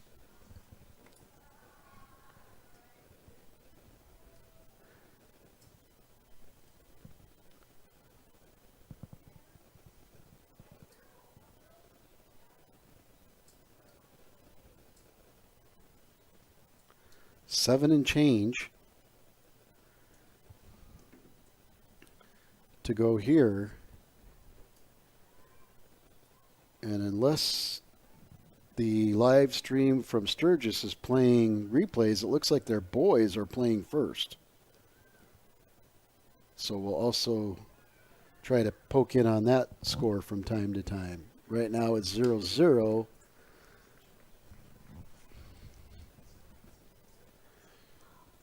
S: $7 and change to go here. And unless the live stream from Sturgis is playing replays, it looks like their boys are playing first. So we'll also try to poke in on that score from time to time. Right now it's 0-0.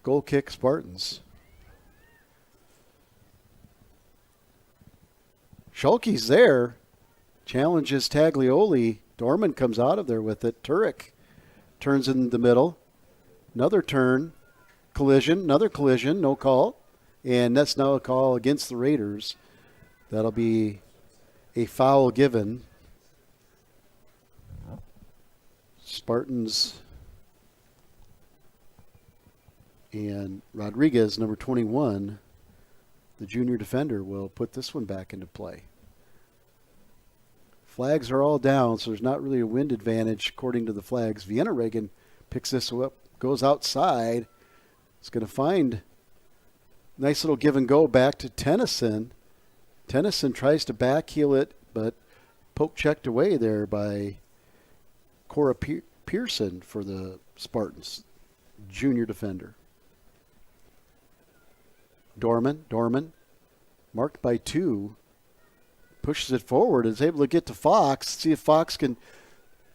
S: Goal kick, Spartans. Schulke's there. Challenges Taglioli. Dorman comes out of there with it. Turek turns in the middle. Another turn. Collision. Another collision. No call. And that's now a call against the Raiders. That'll be a foul given. Spartans and Rodriguez, number 21, the junior defender, will put this one back into play. Flags are all down, so there's not really a wind advantage according to the flags. Vienna Reagan picks this up, goes outside. It's going to find nice little give and go back to Tennyson. Tennyson tries to backheel it, but poke checked away there by Cora Pearson for the Spartans, junior defender. Dorman, marked by 2, pushes it forward, is able to get to Fox, see if Fox can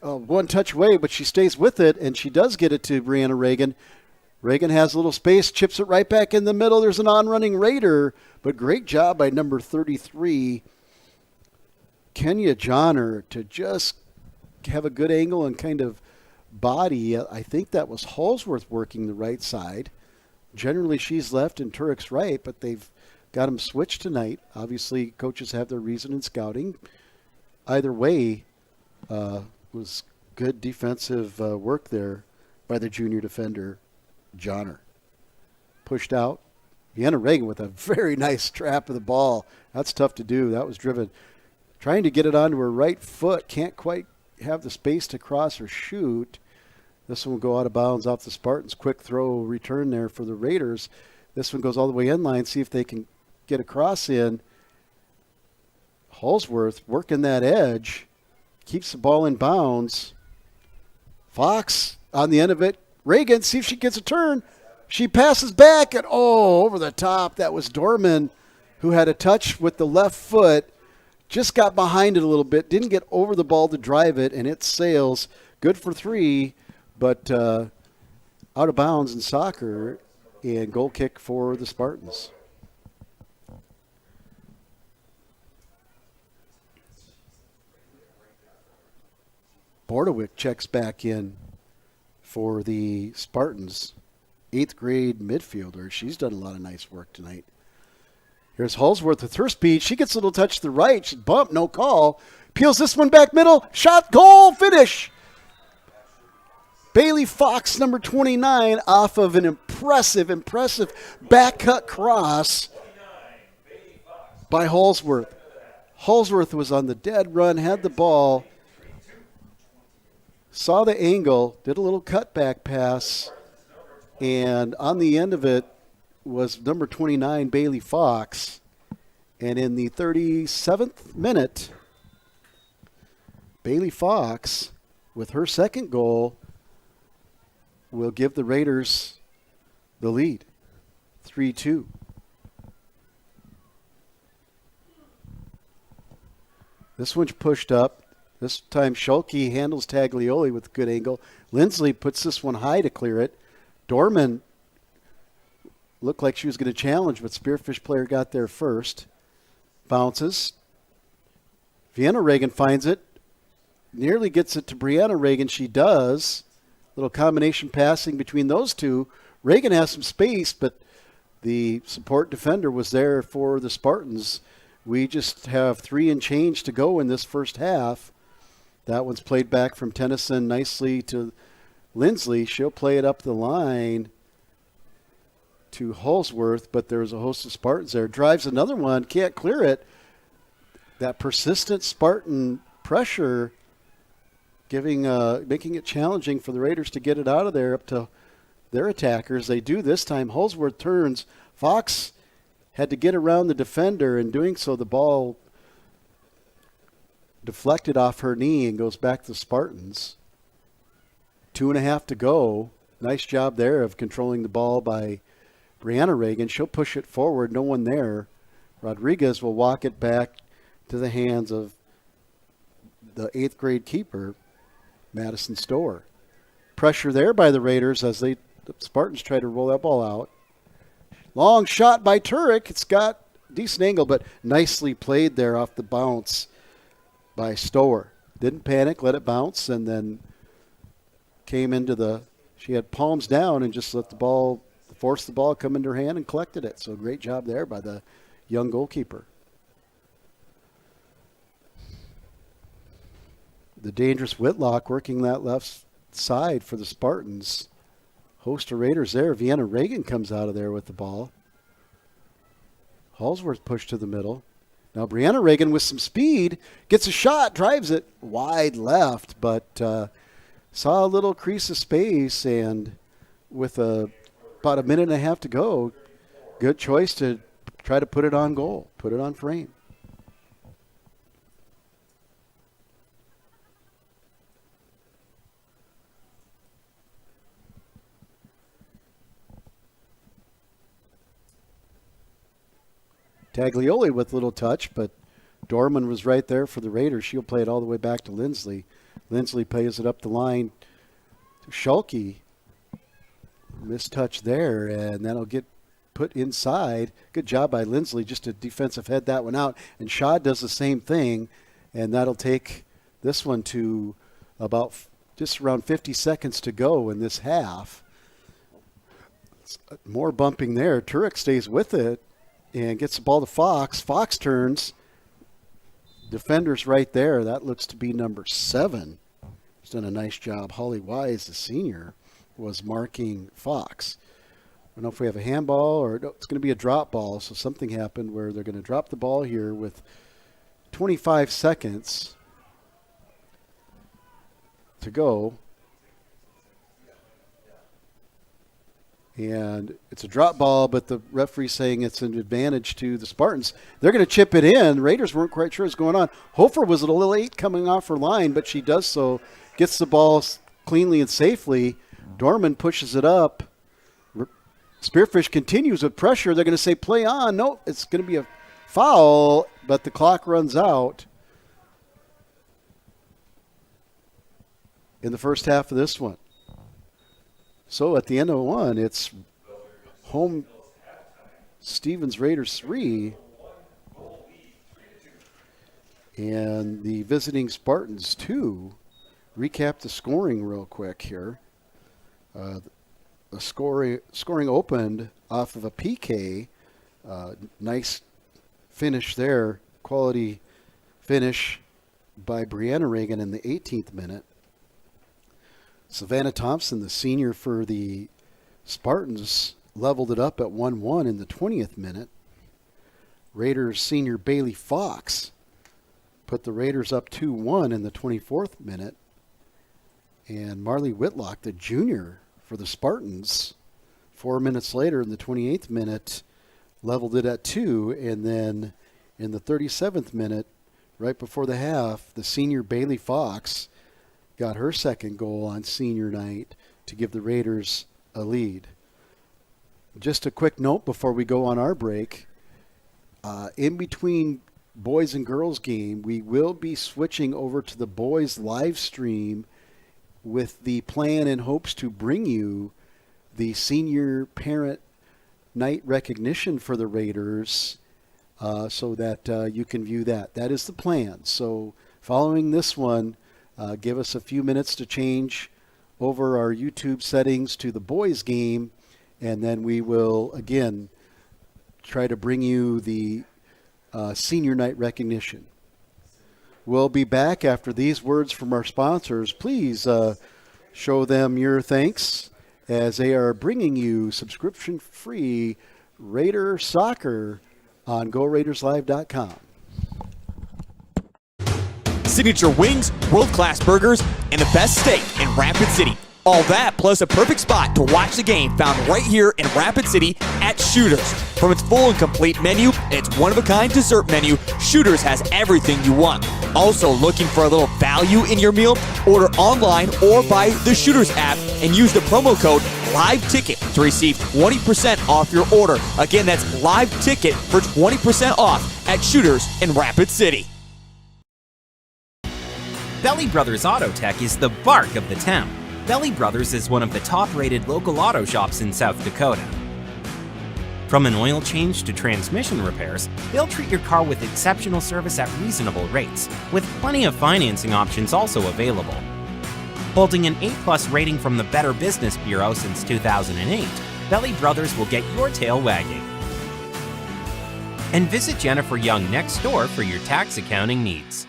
S: one touch away, but she stays with it, and she does get it to Brianna Reagan. Reagan has a little space, chips it right back in the middle. There's an on-running Raider, but great job by number 33, Kenya Johnner, to just have a good angle and kind of body. I think that was Hallsworth working the right side. Generally, she's left and Turek's right, but they've got them switched tonight. Obviously, coaches have their reason in scouting. Either way, was good defensive work there by the junior defender, Johnner. Pushed out. Vienna Reagan with a very nice trap of the ball. That's tough to do. That was driven. Trying to get it onto her right foot. Can't quite have the space to cross or shoot. This one will go out of bounds off the Spartans. Quick throw return there for the Raiders. This one goes all the way in line. See if they can get a cross in. Hallsworth working that edge. Keeps the ball in bounds. Fox on the end of it. Reagan, see if she gets a turn. She passes back and over the top. That was Dorman. who had a touch with the left foot, just got behind it a little bit, didn't get over the ball to drive it, and it sails. Good for 3, but out of bounds in soccer, and goal kick for the Spartans. Bordewick checks back in for the Spartans. 8th grade midfielder. She's done a lot of nice work tonight. Here's Holsworth with her speed. She gets a little touch to the right. She's bumped, no call. Peels this one back middle. Shot, goal, finish. Bailey Fox, number 29, off of an impressive back cut cross by Holsworth. Holsworth was on the dead run, had the ball, saw the angle, did a little cutback pass, and on the end of it was number 29, Bailey Fox. And in the 37th minute, Bailey Fox, with her second goal, will give the Raiders the lead, 3-2. This one's pushed up. This time Schulke handles Taglioli with a good angle. Lindsley puts this one high to clear it. Dorman looked like she was going to challenge, but Spearfish player got there first. Bounces. Vienna Reagan finds it. Nearly gets it to Brianna Reagan. She does. Little combination passing between those two. Reagan has some space, but the support defender was there for the Spartans. We just have 3 and change to go in this first half. That one's played back from Tennyson nicely to Lindsley. She'll play it up the line to Holsworth, but there's a host of Spartans there. Drives another one, can't clear it. That persistent Spartan pressure making it challenging for the Raiders to get it out of there up to their attackers. They do this time. Holsworth turns. Fox had to get around the defender. In doing so, the ball deflected off her knee and goes back to the Spartans. 2.5 to go. Nice job there of controlling the ball by Brianna Reagan. She'll push it forward. No one there. Rodriguez will walk it back to the hands of the 8th grade keeper, Madison Stower. Pressure there by the Raiders as the Spartans try to roll that ball out. Long shot by Turek. It's got a decent angle, but nicely played there off the bounce by Stower. Didn't panic, let it bounce, and then came into she had palms down and just let the ball, forced the ball come into her hand and collected it. So great job there by the young goalkeeper. The dangerous Whitlock working that left side for the Spartans. Host of Raiders there. Vienna Reagan comes out of there with the ball. Holsworth pushed to the middle. Now Brianna Reagan with some speed gets a shot, drives it wide left, but saw a little crease of space, and with about 1.5 minutes to go, good choice to try to put it on goal, put it on frame. Taglioli with a little touch, but Dorman was right there for the Raiders. She'll play it all the way back to Lindsley. Lindsley plays it up the line to Schulke. Missed touch there, and that'll get put inside. Good job by Lindsley, just a defensive head that one out. And Shaw does the same thing, and that'll take this one to about just around 50 seconds to go in this half. More bumping there. Turek stays with it and gets the ball to Fox. Fox turns. Defender's right there. That looks to be number 7. He's done a nice job. Holly Wise, the senior, was marking Fox. I don't know if we have a handball or no, it's going to be a drop ball. So something happened where they're going to drop the ball here with 25 seconds to go. And it's a drop ball, but the referee's saying it's an advantage to the Spartans. They're going to chip it in. Raiders weren't quite sure what's going on. Hofer was a little late coming off her line, but she does so. Gets the ball cleanly and safely. Dorman pushes it up. Spearfish continues with pressure. They're going to say play on. No, it's going to be a foul, but the clock runs out in the first half of this one. So at the end of one, it's home Stevens Raiders 3 and the visiting Spartans 2. Recap the scoring real quick here. The scoring opened off of a PK. Nice finish there. Quality finish by Brianna Reagan in the 18th minute. Savannah Thompson, the senior for the Spartans, leveled it up at 1-1 in the 20th minute. Raiders senior Bailey Fox put the Raiders up 2-1 in the 24th minute. And Marley Whitlock, the junior for the Spartans, 4 minutes later in the 28th minute, leveled it at 2. And then in the 37th minute, right before the half, the senior Bailey Fox got her second goal on senior night to give the Raiders a lead. Just a quick note before we go on our break. In between boys and girls game, we will be switching over to the boys live stream with the plan and hopes to bring you the senior parent night recognition for the Raiders so that you can view that. That is the plan. So following this one, give us a few minutes to change over our YouTube settings to the boys game, and then we will, again, try to bring you the senior night recognition. We'll be back after these words from our sponsors. Please show them your thanks as they are bringing you subscription-free Raider soccer on GoRaidersLive.com.
D: Signature wings, world-class burgers, and the best steak in Rapid City. All that plus a perfect spot to watch the game found right here in Rapid City at Shooters. From its full and complete menu and its one-of-a-kind dessert menu, Shooters has everything you want. Also looking for a little value in your meal? Order online or by the Shooters app and use the promo code LiveTicket to receive 20% off your order. Again, that's LiveTicket for 20% off at Shooters in Rapid City.
E: Belly Brothers Auto Tech is the bark of the town. Belly Brothers is one of the top-rated local auto shops in South Dakota. From an oil change to transmission repairs, they'll treat your car with exceptional service at reasonable rates, with plenty of financing options also available. Holding an A+ rating from the Better Business Bureau since 2008, Belly Brothers will get your tail wagging. And visit Jennifer Young next door for your tax accounting needs.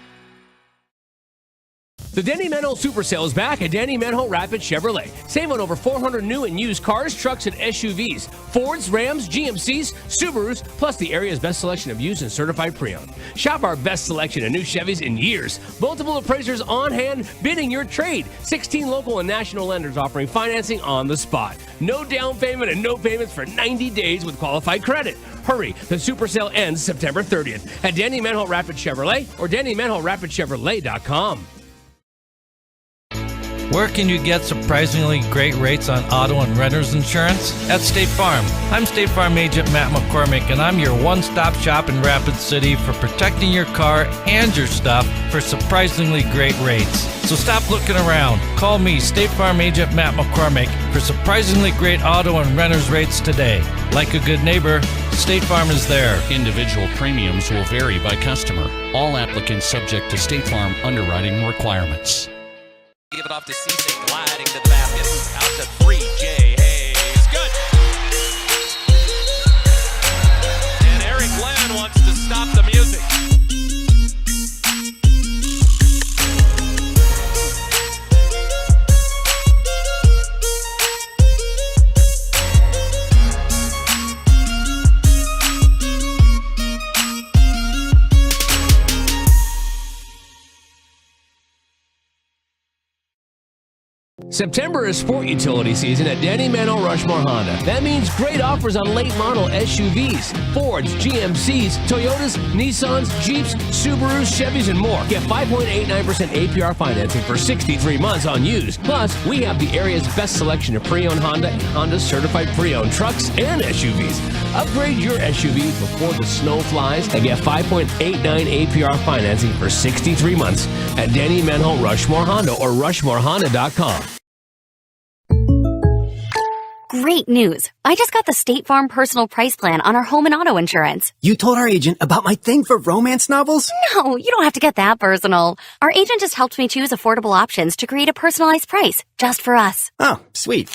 F: The Danny Manhole Super Sale is back at Danny Manhole Rapid Chevrolet. Save on over 400 new and used cars, trucks, and SUVs. Fords, Rams, GMCs, Subarus, plus the area's best selection of used and certified pre-owned. Shop our best selection of new Chevys in years. Multiple appraisers on hand bidding your trade. 16 local and national lenders offering financing on the spot. No down payment and no payments for 90 days with qualified credit. Hurry, the Super Sale ends September 30th at Danny Manhole Rapid Chevrolet or DannyManholeRapidChevrolet.com.
G: Where can you get surprisingly great rates on auto and renter's insurance? At State Farm. I'm State Farm Agent Matt McCormick, and I'm your one-stop shop in Rapid City for protecting your car and your stuff for surprisingly great rates. So stop looking around. Call me, State Farm Agent Matt McCormick, for surprisingly great auto and renter's rates today. Like a good neighbor, State Farm is there.
H: Individual premiums will vary by customer. All applicants subject to State Farm underwriting requirements.
I: Give it off to Cisse, gliding to the basket. Out to 3, Jay Hayes. Good. And Eric Glenn wants to stop the music.
F: September is sport utility season at Danny Mano Rushmore Honda. That means great offers on late model SUVs, Fords, GMCs, Toyotas, Nissans, Jeeps, Subarus, Chevys, and more. Get 5.89% APR financing for 63 months on used. Plus, we have the area's best selection of pre-owned Honda and Honda certified pre-owned trucks and SUVs. Upgrade your SUV before the snow flies and get 5.89 APR financing for 63 months at Danny Mano Rushmore Honda or RushmoreHonda.com.
S: Great news. I just got the State Farm personal price plan on our home and auto insurance.
K: You told our agent about my thing for romance novels?
S: No, you don't have to get that personal. Our agent just helped me choose affordable options to create a personalized price just for us.
K: Oh, sweet.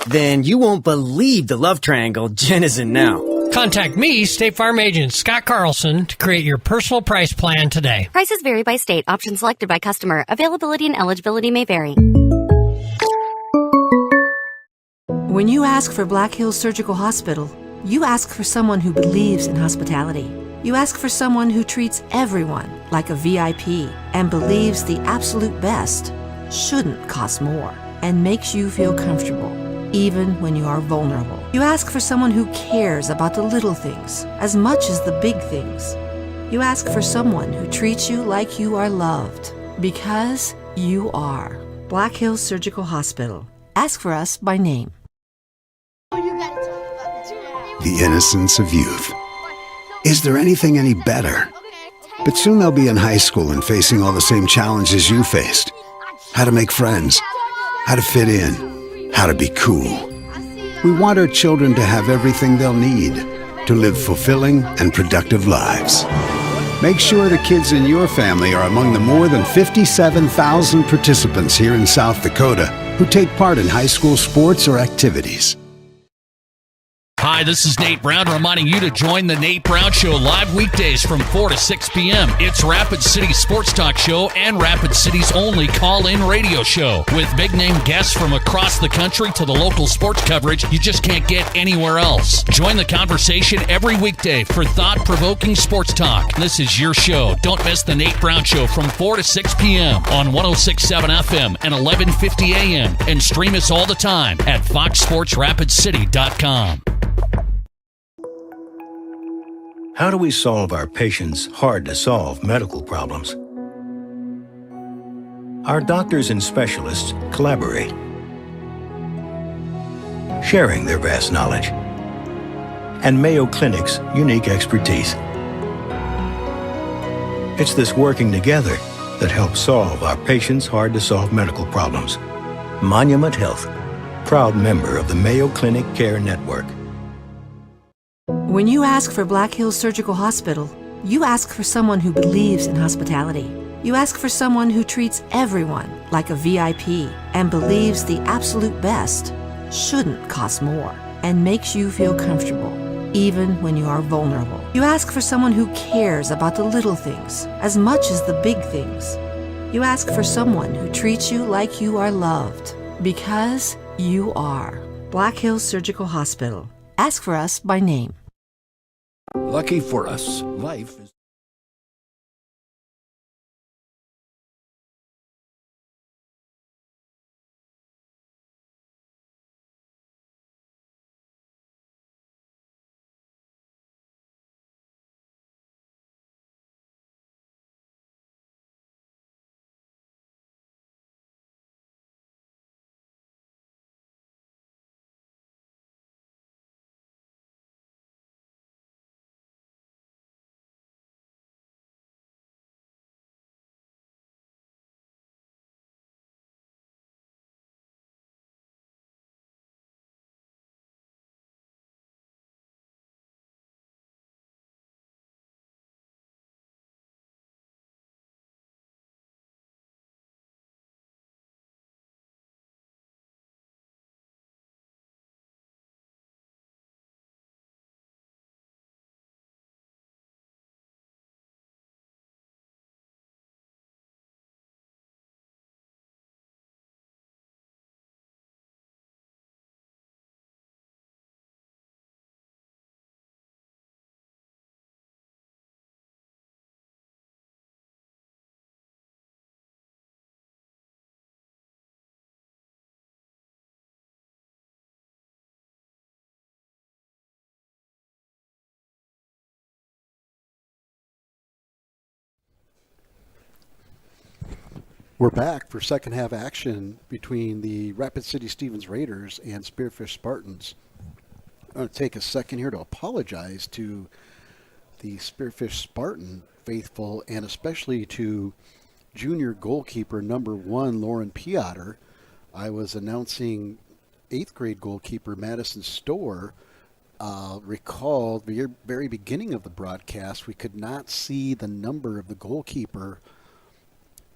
K: Then you won't believe the love triangle Jen is in now.
L: Contact me, State Farm agent Scott Carlson, to create your personal price plan today.
S: Prices vary by state. Options selected by customer. Availability and eligibility may vary.
A: When you ask for Black Hills Surgical Hospital, you ask for someone who believes in hospitality. You ask for someone who treats everyone like a VIP and believes the absolute best shouldn't cost more and makes you feel comfortable, even when you are vulnerable. You ask for someone who cares about the little things as much as the big things. You ask for someone who treats you like you are loved, because you are. Black Hills Surgical Hospital. Ask for us by name.
M: The innocence of youth. Is there anything any better? But soon they'll be in high school and facing all the same challenges you faced. How to make friends, how to fit in, how to be cool. We want our children to have everything they'll need to live fulfilling and productive lives. Make sure the kids in your family are among the more than 57,000 participants here in South Dakota who take part in high school sports or activities.
H: Hi, this is Nate Brown reminding you to join the Nate Brown Show live weekdays from 4 to 6 p.m. It's Rapid City's sports talk show and Rapid City's only call-in radio show. With big-name guests from across the country to the local sports coverage you just can't get anywhere else. Join the conversation every weekday for thought-provoking sports talk. This is your show. Don't miss the Nate Brown Show from 4 to 6 p.m. on 106.7 FM and 1150 a.m. And stream us all the time at foxsportsrapidcity.com.
B: How do we solve our patients' hard-to-solve medical problems? Our doctors and specialists collaborate, sharing their vast knowledge and Mayo Clinic's unique expertise. It's this working together that helps solve our patients' hard-to-solve medical problems. Monument Health, proud member of the Mayo Clinic Care Network.
A: When you ask for Black Hills Surgical Hospital, you ask for someone who believes in hospitality. You ask for someone who treats everyone like a VIP and believes the absolute best shouldn't cost more and makes you feel comfortable, even when you are vulnerable. You ask for someone who cares about the little things as much as the big things. You ask for someone who treats you like you are loved, because you are. Black Hills Surgical Hospital. Ask for us by name.
N: Lucky for us, life is
S: We're back for second half action between the Rapid City Stevens Raiders and Spearfish Spartans. I'm going to take a second here to apologize to the Spearfish Spartan faithful and especially to junior goalkeeper number 1, Lauren Piotr. I was announcing 8th grade goalkeeper Madison Storr. Recall the very beginning of the broadcast, we could not see the number of the goalkeeper.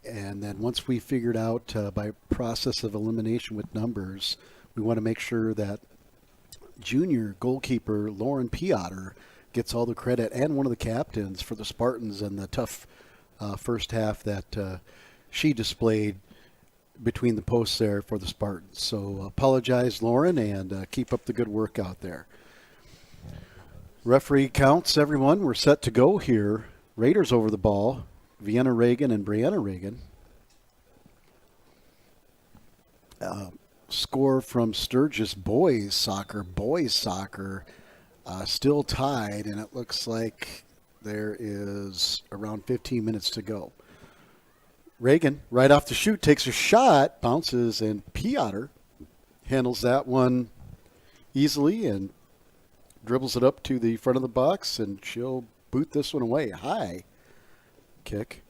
S: And then once we figured out by process of elimination with numbers, we want to make sure that junior goalkeeper Lauren Piotr gets all the credit and one of the captains for the Spartans and the tough first half that she displayed between the posts there for the Spartans. So apologize, Lauren, and keep up the good work out there. Referee counts everyone. We're set to go here. Raiders over the ball. Vienna Reagan and Brianna Reagan. Score from Sturgis boys soccer. Still tied, and it looks like there is around 15 minutes to go. Reagan, right off the shoot, takes a shot, bounces, and Piotr handles that one easily and dribbles it up to the front of the box, and she'll boot this one away. High kick.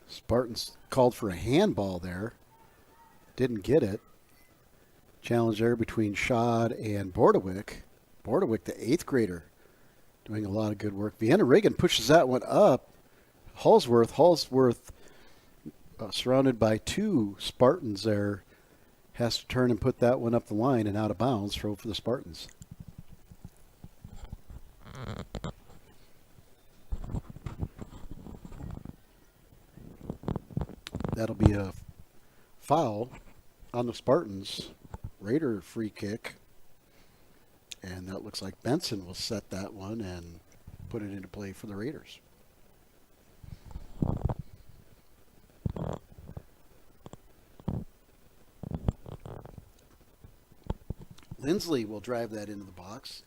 S: Spartans called for a handball there. Didn't get it. Challenge there between Schad and Bordewick. Bordewick, the 8th grader, doing a lot of good work. Vienna Reagan pushes that one up. Halsworth, surrounded by 2 Spartans there, has to turn and put that one up the line and out of bounds. Throw for the Spartans. That'll be a foul on the Spartans. Raider free kick. And that looks like Benson will set that one and put it into play for the Raiders. Lindsley will drive that into the box.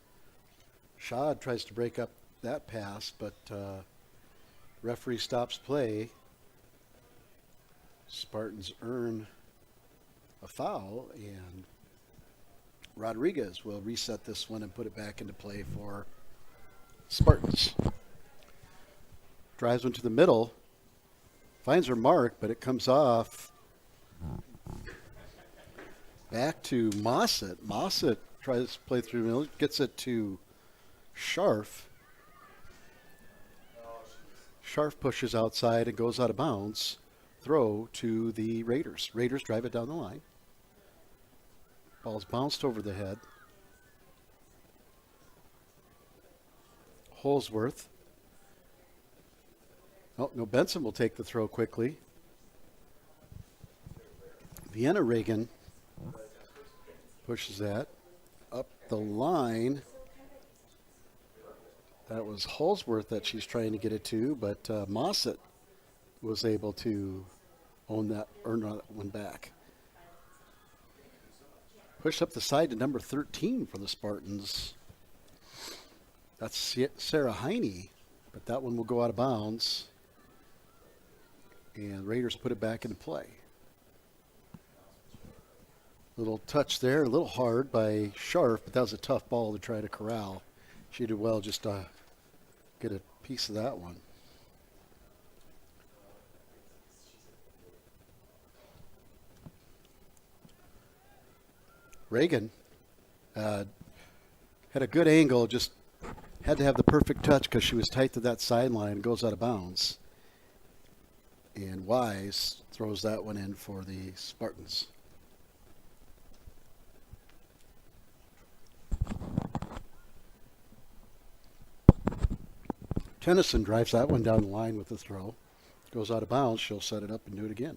S: Schad tries to break up that pass, but referee stops play. Spartans earn a foul, and Rodriguez will reset this one and put it back into play for Spartans. Drives one to the middle, finds her mark, but it comes off. Back to Mossett. Mossett tries to play through the middle, gets it to Scharf. Scharf pushes outside and goes out of bounds. Throw to the Raiders. Raiders drive it down the line. Ball's bounced over the head. Holsworth. Oh, no, Benson will take the throw quickly. Vienna Reagan pushes that up the line. That was Holsworth that she's trying to get it to, but Mossett was able to earn that one back. Pushed up the side to number 13 for the Spartans. That's Sarah Heine, but that one will go out of bounds. And Raiders put it back into play. Little touch there, a little hard by Scharf, but that was a tough ball to try to corral. She did well just to get a piece of that one. Reagan had a good angle, just had to have the perfect touch because she was tight to that sideline, goes out of bounds. And Wise throws that one in for the Spartans. Tennyson drives that one down the line with the throw. Goes out of bounds. She'll set it up and do it again.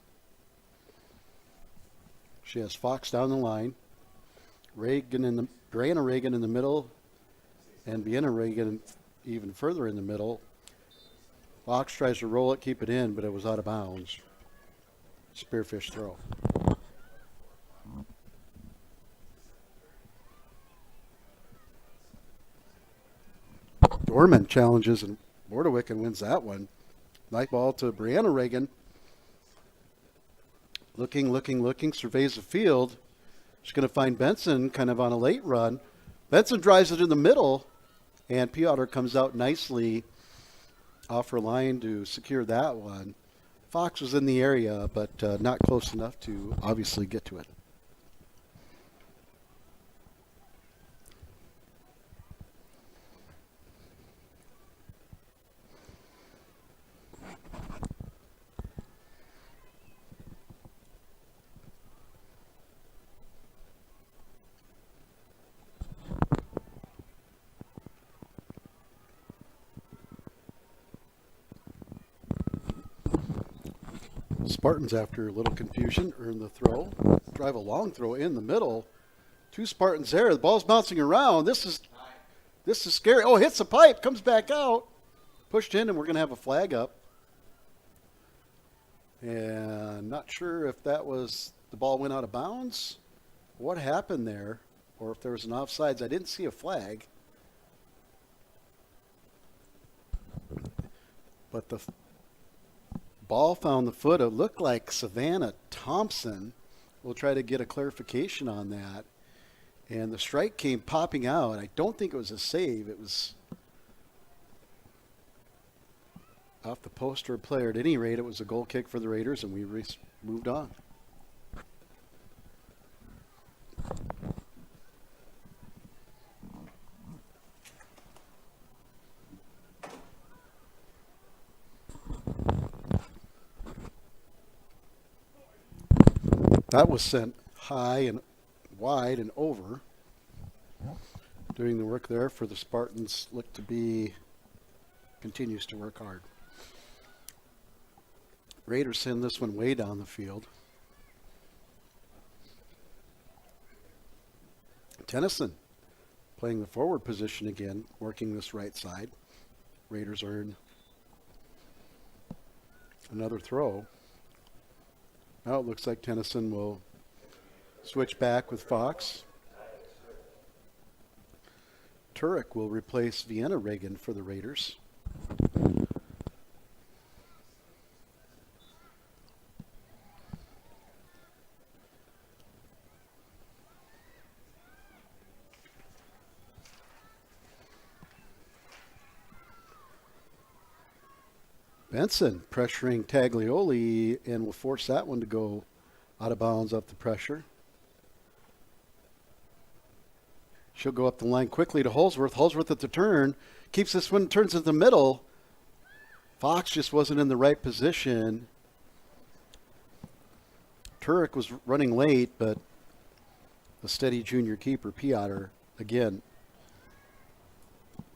S: She has Fox down the line. Brianna Reagan in the middle, and Vienna Reagan even further in the middle. Fox tries to roll it, keep it in, but it was out of bounds. Spearfish throw. Dorman challenges and Bordewick and wins that one. Nice ball to Brianna Reagan. Looking, surveys the field. She's going to find Benson kind of on a late run. Benson drives it in the middle, and Piotr comes out nicely off her line to secure that one. Fox was in the area, but not close enough to obviously get to it. Spartans, after a little confusion, earn the throw. Drive a long throw in the middle. 2 Spartans there. The ball's bouncing around. This is scary. Oh, hits the pipe, comes back out. Pushed in, and we're going to have a flag up. And not sure if that was the ball went out of bounds. What happened there? Or if there was an offsides. I didn't see a flag. But the ball found the foot. It looked like Savannah Thompson. We'll try to get a clarification on that. And the strike came popping out. I don't think it was a save. It was off the post or player. At any rate, it was a goal kick for the Raiders, and we moved on. That was sent high and wide and over. Doing the work there for the Spartans look to be, continues to work hard. Raiders send this one way down the field. Tennyson playing the forward position again, working this right side. Raiders earn another throw. Now it looks like Tennyson will switch back with Fox. Turek will replace Vienna Reagan for the Raiders. Benson pressuring Taglioli and will force that one to go out of bounds off the pressure. She'll go up the line quickly to Holsworth. Holsworth at the turn. Keeps this one, turns in the middle. Fox just wasn't in the right position. Turek was running late, but the steady junior keeper, Piotr, again,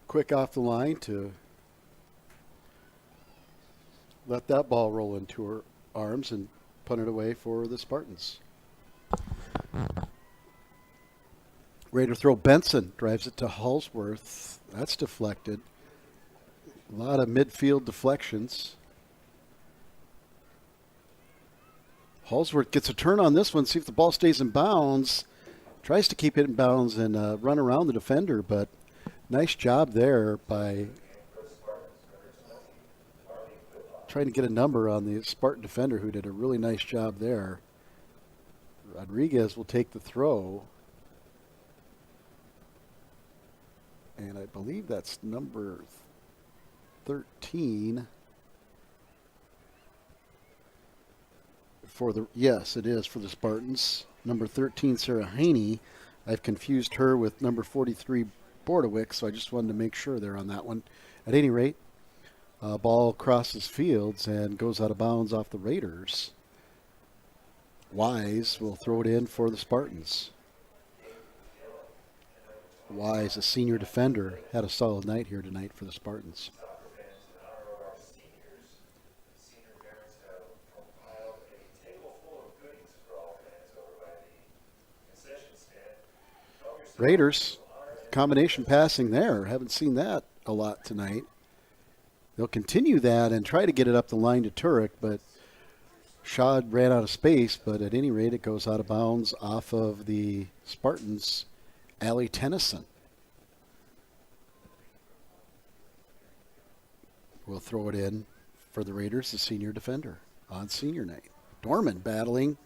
S: quick off the line to let that ball roll into her arms and punt it away for the Spartans. Raider throw. Benson drives it to Holsworth. That's deflected. A lot of midfield deflections. Holsworth gets a turn on this one, see if the ball stays in bounds. Tries to keep it in bounds and run around the defender, but nice job there by trying to get a number on the Spartan defender, who did a really nice job there. Rodriguez will take the throw. And I believe that's number 13. Yes, it is for the Spartans. Number 13, Sarah Haney. I've confused her with number 43, Bordewick, so I just wanted to make sure there on that one. At any rate, ball crosses fields and goes out of bounds off the Raiders. Wise will throw it in for the Spartans. Wise, a senior defender, had a solid night here tonight for the Spartans. Raiders, combination passing there. Haven't seen that a lot tonight. They'll continue that and try to get it up the line to Turek, but Schad ran out of space, but at any rate, it goes out of bounds off of the Spartans. Allie Tennyson will throw it in for the Raiders, the senior defender on senior night. Dorman battling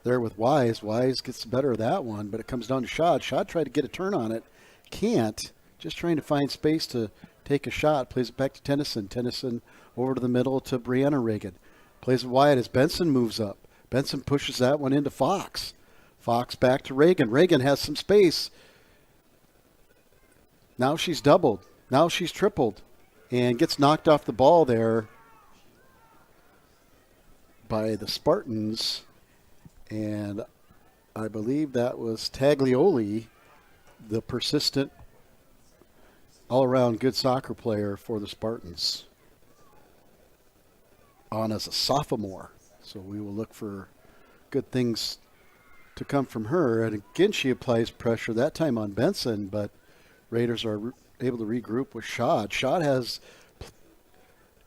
S: there with Wise. Wise gets the better of that one, but it comes down to Schad. Schad tried to get a turn on it. Can't. Just trying to find space to take a shot. Plays it back to Tennyson. Tennyson over to the middle to Brianna Reagan. Plays it wide as Benson moves up. Benson pushes that one into Fox. Fox back to Reagan. Reagan has some space. Now she's doubled. Now she's tripled. And gets knocked off the ball there by the Spartans. And I believe that was Taglioli, the persistent, all-around good soccer player for the Spartans, on as a sophomore. So we will look for good things to come from her. And again, she applies pressure, that time on Benson, but Raiders are able to regroup with Schad. Schad has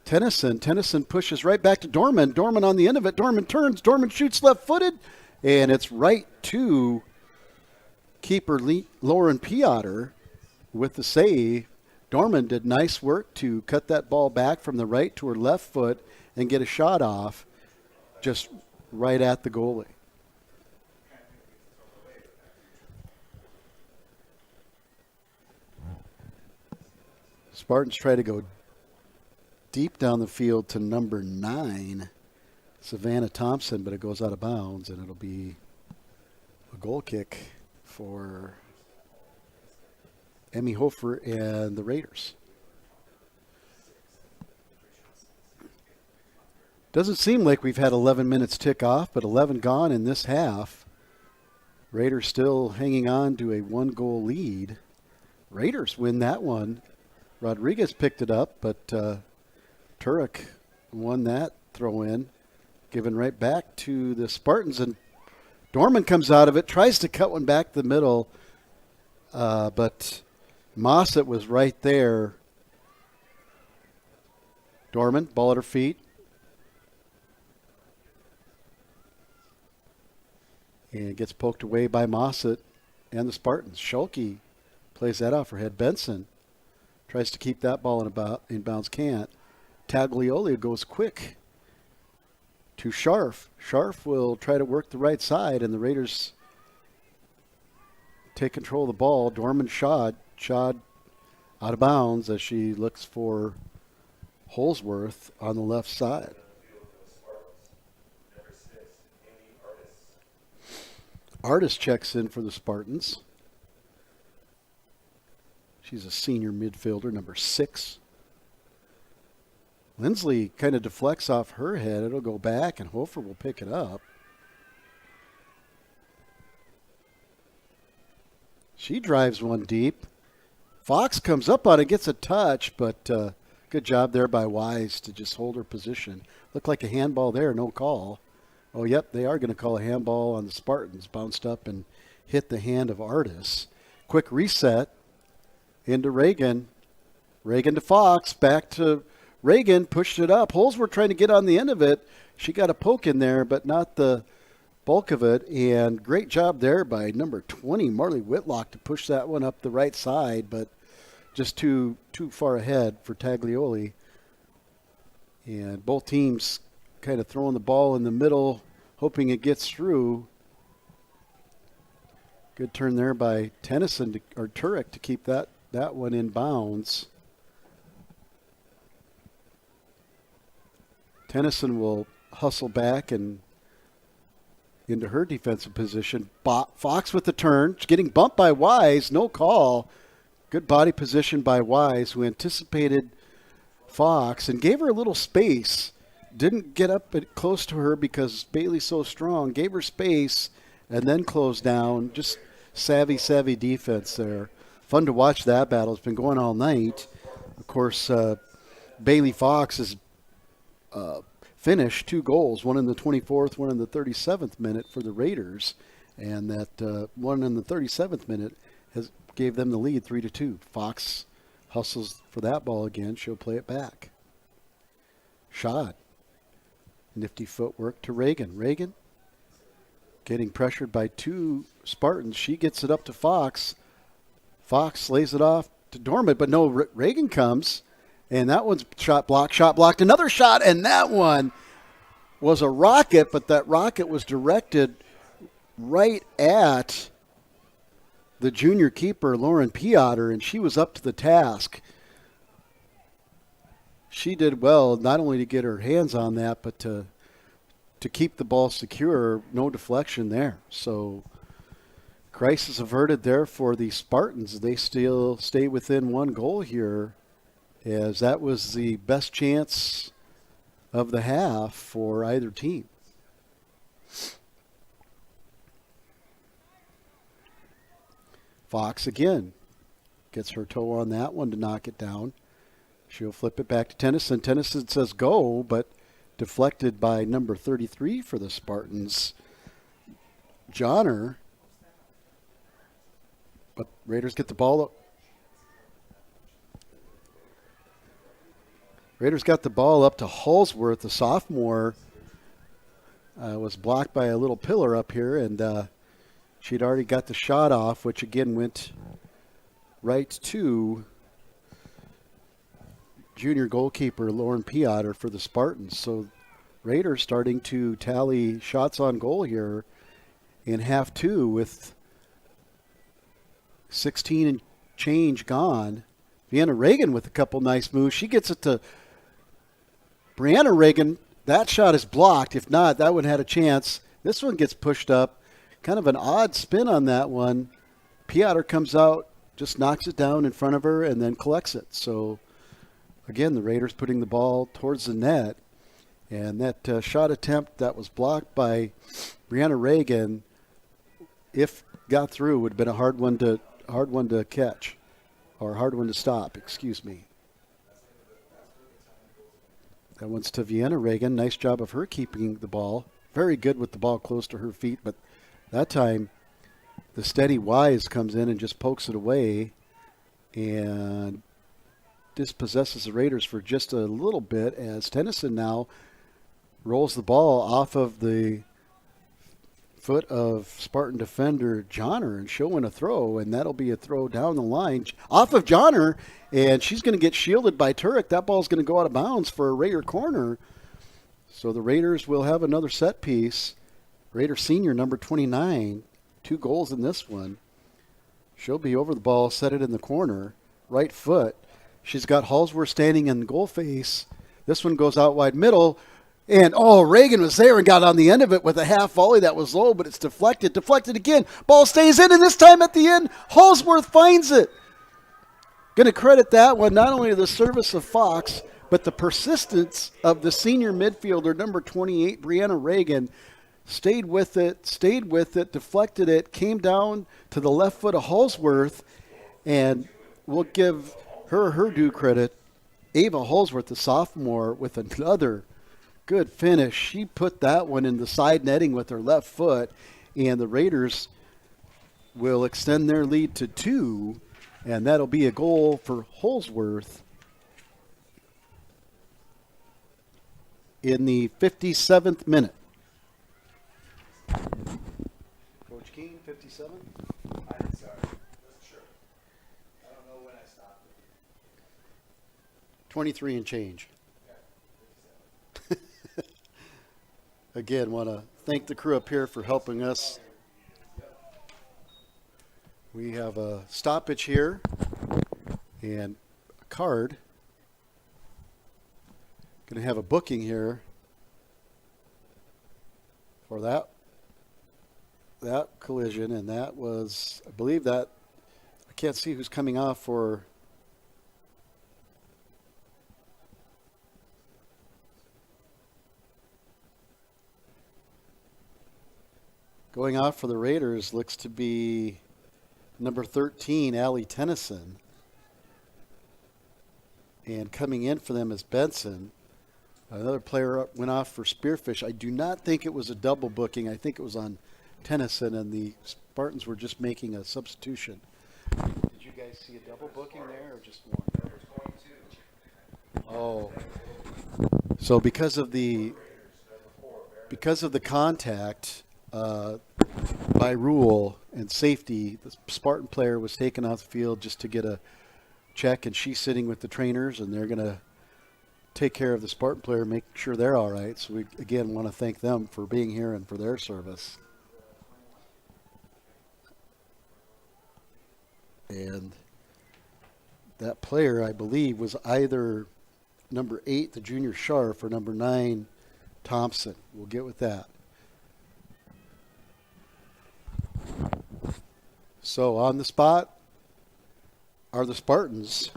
S: Tennyson. Tennyson pushes right back to Dorman. Dorman on the end of it. Dorman turns. Dorman shoots left-footed. And it's right to keeper Lauren Piotr with the save. Dorman did nice work to cut that ball back from the right to her left foot and get a shot off just right at the goalie. Spartans try to go deep down the field to number 9, Savannah Thompson, but it goes out of bounds, and it'll be a goal kick for Emmy Hofer and the Raiders. Doesn't seem like we've had 11 minutes tick off, but 11 gone in this half. Raiders still hanging on to a 1-goal lead. Raiders win that one. Rodriguez picked it up, but Turek won that throw-in, given right back to the Spartans. And Dorman comes out of it, tries to cut one back the middle, but Mossett was right there. Dorman, ball at her feet. And it gets poked away by Mossett and the Spartans. Schulke plays that off her head. Benson tries to keep that ball in bounds, can't. Taglioli goes quick to Scharf. Scharf will try to work the right side, and the Raiders take control of the ball. Dorman Schad out of bounds as she looks for Holsworth on the left side. Artis checks in for the Spartans. She's a senior midfielder, number 6. Lindsley kind of deflects off her head. It'll go back, and Hofer will pick it up. She drives one deep. Fox comes up on it, gets a touch, but good job there by Wise to just hold her position. Looked like a handball there, no call. Oh, yep, they are going to call a handball on the Spartans. Bounced up and hit the hand of Artis. Quick reset into Reagan. Reagan to Fox, back to Reagan, pushed it up. Holsworth trying to get on the end of it. She got a poke in there, but not the bulk of it. And great job there by number 20, Marley Whitlock, to push that one up the right side, but just too far ahead for Taglioli. And both teams kind of throwing the ball in the middle, hoping it gets through. Good turn there by Tennyson or Turek to keep that one in bounds. Tennyson will hustle back and into her defensive position. Fox with the turn. She's getting bumped by Wise. No call. Good body position by Wise, who anticipated Fox and gave her a little space. Didn't get up close to her because Bailey's so strong. Gave her space and then closed down. Just savvy defense there. Fun to watch that battle. It's been going all night. Of course, Bailey Fox has finished 2 goals, one in the 24th, one in the 37th minute for the Raiders. And that one in the 37th minute gave them the lead 3-2. Fox hustles for that ball again. She'll play it back. Shot. Nifty footwork to Reagan. Reagan getting pressured by 2 Spartans. She gets it up to Fox. Fox lays it off to Dorman, but no, Reagan comes And that one's shot blocked. Another shot, and that one was a rocket, but that rocket was directed right at the junior keeper, Lauren Piotr, and she was up to the task. She did well not only to get her hands on that, but to keep the ball secure, no deflection there. So crisis averted there for the Spartans. They still stay within one goal here, as that was the best chance of the half for either team. Fox again gets her toe on that one to knock it down. She'll flip it back to Tennyson. Tennyson says go, but deflected by number 33 for the Spartans, Johnner. But Raiders get the ball up. Raiders got the ball up to Halsworth, the sophomore. Was blocked by a little pillar up here, and she'd already got the shot off, which again went right to junior goalkeeper Lauren Piotr for the Spartans. So Raiders starting to tally shots on goal here in half two with 16 and change gone. Vienna Reagan with a couple nice moves. She gets it to Brianna Reagan. That shot is blocked. If not, that one had a chance. This one gets pushed up. Kind of an odd spin on that one. Piotr comes out, just knocks it down in front of her, and then collects it. So, again, the Raiders putting the ball towards the net. And that shot attempt that was blocked by Brianna Reagan, if got through, would have been a hard one to catch, or a hard one to stop, excuse me. That one's to Vienna Reagan. Nice job of her keeping the ball. Very good with the ball close to her feet, but that time the steady Wise comes in and just pokes it away and dispossesses the Raiders for just a little bit, as Tennyson now rolls the ball off of the foot of Spartan defender Johnner, and she'll win a throw, and that'll be a throw down the line off of Johnner, and she's going to get shielded by Turek. That ball's going to go out of bounds for a Raider corner. So the Raiders will have another set piece. Raider senior number 29, 2 goals in this one. She'll be over the ball, set it in the corner, right foot. She's got Halsworth standing in goal face. This one goes out wide middle. And, Reagan was there and got on the end of it with a half volley that was low, but it's deflected. Deflected again. Ball stays in, and this time at the end, Halsworth finds it. Going to credit that one not only to the service of Fox, but the persistence of the senior midfielder, number 28, Brianna Reagan. Stayed with it, deflected it, came down to the left foot of Halsworth, and we'll give her due credit. Ava Halsworth, the sophomore, with another good finish. She put that one in the side netting with her left foot, and the Raiders will extend their lead to 2, and that'll be a goal for Halsworth in the 57th minute. Coach Keene, 57?
U: I'm sorry. Sure. I don't know when I stopped.
S: 23 and change. Again, want to thank the crew up here for helping us. We have a stoppage here and a card. Going to have a booking here for that collision, and that was, I believe that, I can't see who's coming off for going off for the Raiders looks to be number 13, Allie Tennyson. And coming in for them is Benson. Another player went off for Spearfish. I do not think it was a double booking. I think it was on Tennyson, and the Spartans were just making a substitution. Did you guys see a double booking there or just one? Oh. So because of the contact, by rule and safety, the Spartan player was taken off the field just to get a
O: check, and she's sitting with the trainers, and they're going to take care of the Spartan player, make sure they're all right. So we, again, want to thank them for being here and for their service. And that player, I believe, was either number 8, the junior Scharf, or number 9, Thompson. We'll get with that. So on the spot are the Spartans.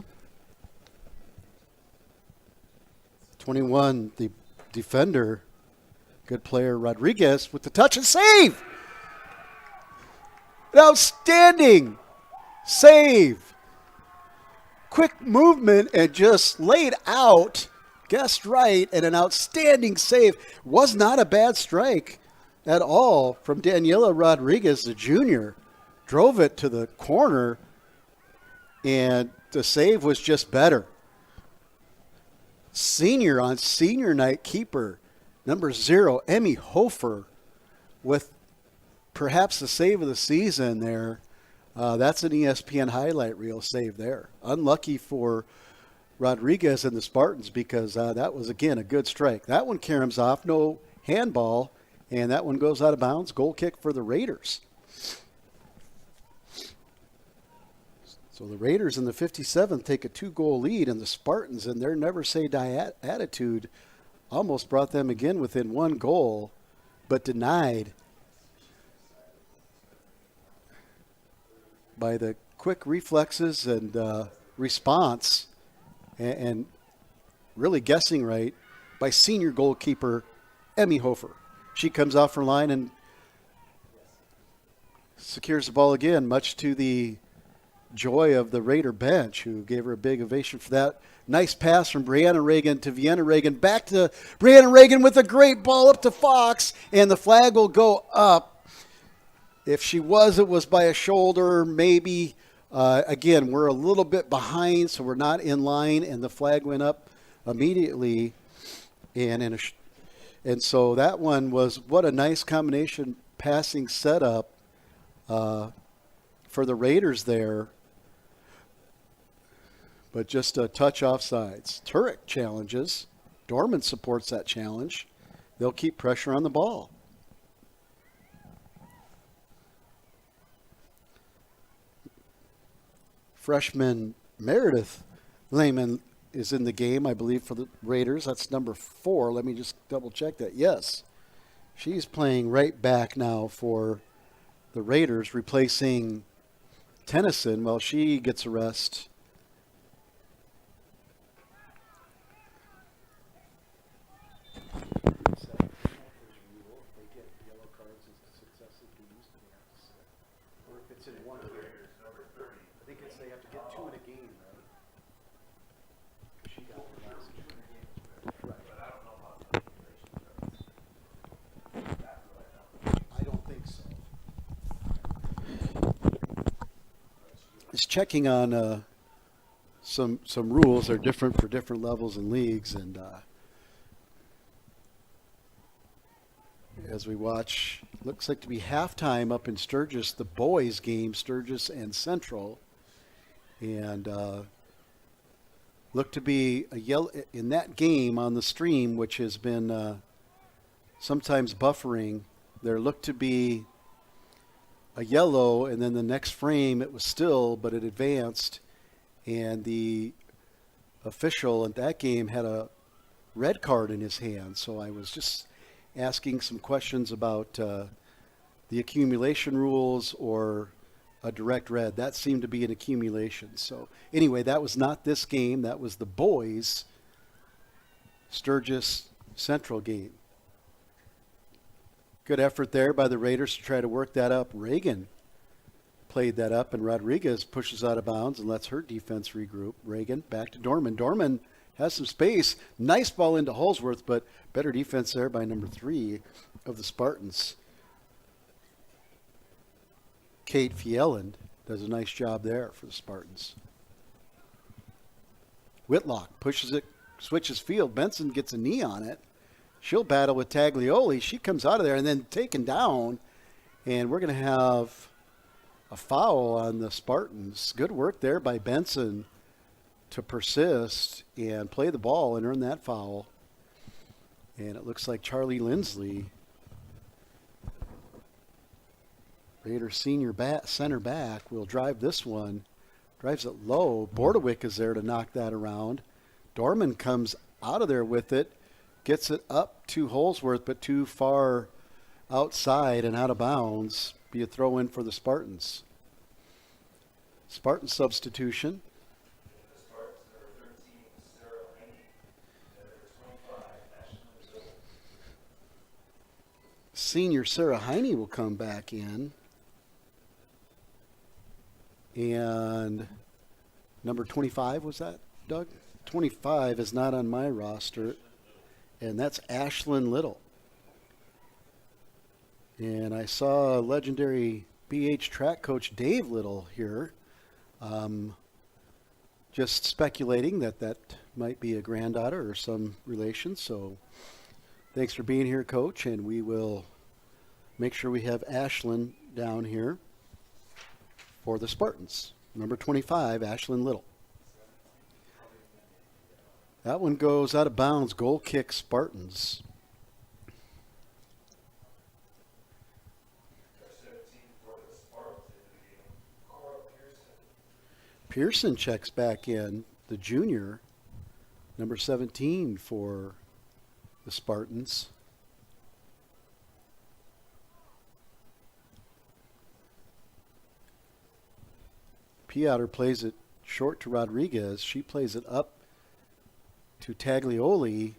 O: 21, the defender, good player, Rodriguez, with the touch and save. An outstanding save. Quick movement and just laid out, guessed right, and an outstanding save. Was not a bad strike at all from Daniela Rodriguez, the junior. Drove it to the corner, and the save was just better. Senior on senior night keeper, number 0, Emmy Hofer, with perhaps the save of the season there. That's an ESPN highlight reel save there. Unlucky for Rodriguez and the Spartans because that was, again, a good strike. That one caroms off, no handball, and that one goes out of bounds. Goal kick for the Raiders. So the Raiders in the 57th take a 2-goal lead, and the Spartans, in their never-say-die attitude, almost brought them again within 1 goal, but denied by the quick reflexes and response and really guessing right by senior goalkeeper Emmy Hofer. She comes off her line and secures the ball again, much to the joy of the Raider bench, who gave her a big ovation for that. Nice pass from Brianna Reagan to Vienna Reagan. Back to Brianna Reagan with a great ball up to Fox, and the flag will go up. If she was, it was by a shoulder, maybe. Again, we're a little bit behind, so we're not in line, and the flag went up immediately. And so that one was, what a nice combination passing setup for the Raiders there. But just a touch offsides. Turek challenges. Dorman supports that challenge. They'll keep pressure on the ball. Freshman Meredith Lehman is in the game, I believe, for the Raiders. That's number 4. Let me just double check that. Yes. She's playing right back now for the Raiders, replacing Tennyson while she gets a rest. Checking on some rules. They're different for different levels and leagues, and as we watch, looks like to be halftime up in Sturgis, the boys game, Sturgis and Central, and looked to be a yellow in that game on the stream, which has been sometimes buffering. There looked to be a yellow, and then the next frame it was still, but it advanced, and the official in that game had a red card in his hand. So I was just asking some questions about the accumulation rules or a direct red. That seemed to be an accumulation. So anyway, that was not this game. That was the boys' Sturgis Central game. Good effort there by the Raiders to try to work that up. Reagan played that up, and Rodriguez pushes out of bounds and lets her defense regroup. Reagan back to Dorman. Dorman has some space. Nice ball into Holsworth, but better defense there by number 3 of the Spartans. Kate Fieland does a nice job there for the Spartans. Whitlock pushes it, switches field. Benson gets a knee on it. She'll battle with Taglioli. She comes out of there and then taken down. And we're going to have a foul on the Spartans. Good work there by Benson to persist and play the ball and earn that foul. And it looks like Charlie Lindsley, Raiders senior center back, will drive this one. Drives it low. Bordewick is there to knock that around. Dorman comes out of there with it. Gets it up to Holsworth, but too far outside and out of bounds. Be a throw in for the Spartans. Spartan substitution. Senior Sarah Heine will come back in. And number 25, was that, Doug? 25 is not on my roster. And that's Ashlyn Little. And I saw legendary BH track coach Dave Little here. Just speculating that might be a granddaughter or some relation. So thanks for being here, Coach. And we will make sure we have Ashlyn down here for the Spartans. Number 25, Ashlyn Little. That one goes out of bounds. Goal kick, Spartans. Pearson checks back in, the junior, number 17 for the Spartans. Piotr plays it short to Rodriguez. She plays it up to Taglioli.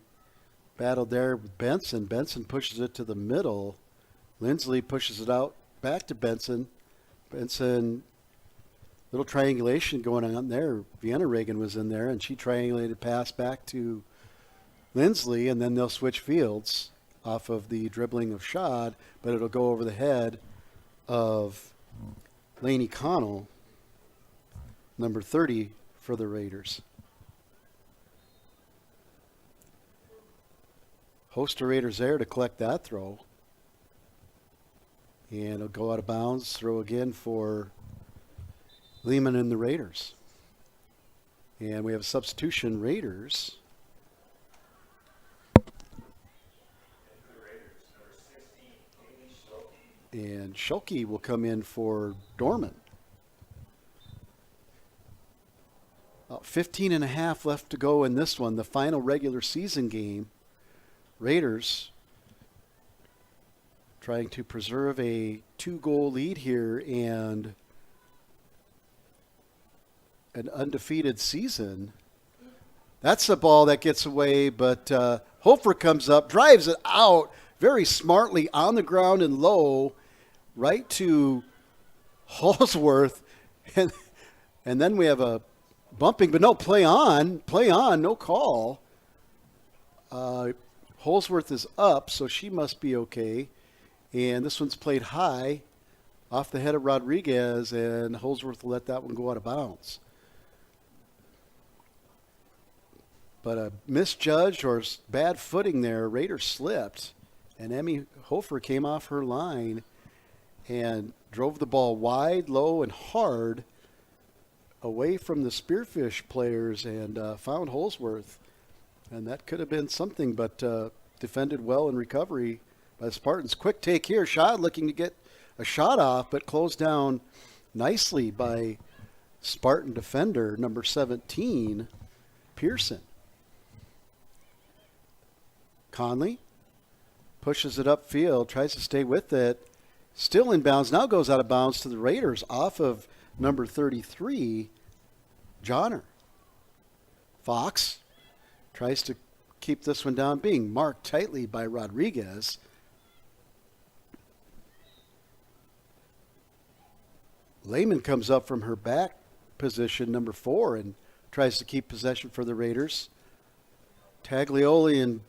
O: Battled there with Benson. Benson pushes it to the middle. Lindsley pushes it out back to Benson. Benson, little triangulation going on there. Vienna Reagan was in there, and she triangulated pass back to Lindsley, and then they'll switch fields off of the dribbling of Schad, but it'll go over the head of Lainey Connell, number 30 for the Raiders. Host of Raiders there to collect that throw. And it'll go out of bounds. Throw again for Lehman and the Raiders. And we have a substitution, Raiders. And Schulke will come in for Dorman. About 15 and a half left to go in this one, the final regular season game. Raiders trying to preserve a 2-goal lead here and an undefeated season. That's the ball that gets away, but Hofer comes up, drives it out very smartly on the ground and low, right to Holsworth. And then we have a bumping, but no, play on, no call. Holsworth is up, so she must be okay. And this one's played high off the head of Rodriguez, and Holsworth will let that one go out of bounds. But a misjudged or bad footing there. Raiders slipped, and Emmy Hofer came off her line and drove the ball wide, low, and hard away from the Spearfish players and found Holsworth. And that could have been something, but defended well in recovery by the Spartans. Quick take here. Schad looking to get a shot off, but closed down nicely by Spartan defender, number 17, Pearson. Conley pushes it upfield, tries to stay with it. Still in bounds. Now goes out of bounds to the Raiders off of number 33, Johnner. Fox tries to keep this one down, being marked tightly by Rodriguez. Lehman comes up from her back position, number 4, and tries to keep possession for the Raiders. Taglioli and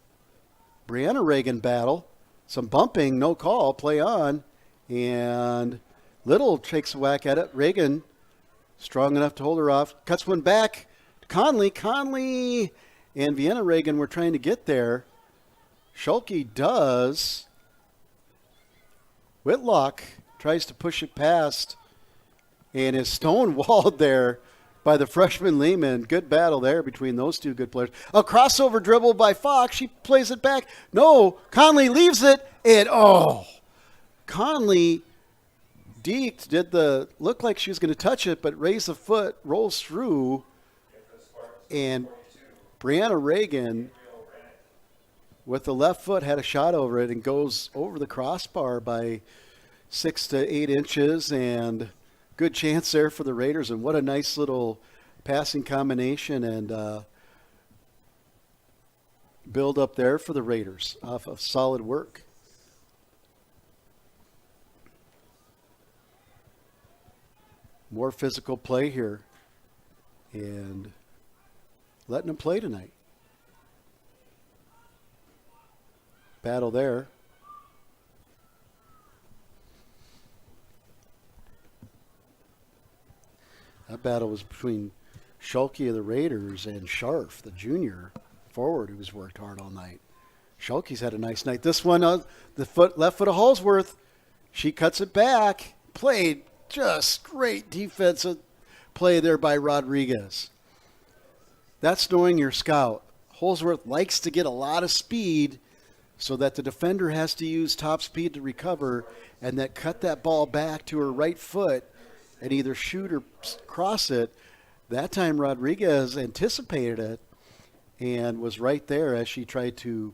O: Brianna Reagan battle. Some bumping, no call, play on. And Little takes a whack at it. Reagan, strong enough to hold her off, cuts one back to Conley. Conley and Vienna Reagan were trying to get there. Schulke does. Whitlock tries to push it past and is stonewalled there by the freshman Lehman. Good battle there between those two good players. A crossover dribble by Fox. She plays it back. No, Conley leaves it. And, Conley deked, looked like she was going to touch it, but raised the foot, rolls through. And Brianna Reagan, with the left foot, had a shot over it and goes over the crossbar by 6 to 8 inches. And good chance there for the Raiders. And what a nice little passing combination and build up there for the Raiders off of solid work. More physical play here. And letting them play tonight. Battle there. That battle was between Schulke of the Raiders and Scharf, the junior forward who's worked hard all night. Schulke's had a nice night. This one, the left foot of Holsworth, she cuts it back. Played just great defensive play there by Rodriguez. That's knowing your scout. Holsworth likes to get a lot of speed so that the defender has to use top speed to recover and that cut that ball back to her right foot and either shoot or cross it. That time Rodriguez anticipated it and was right there as she tried to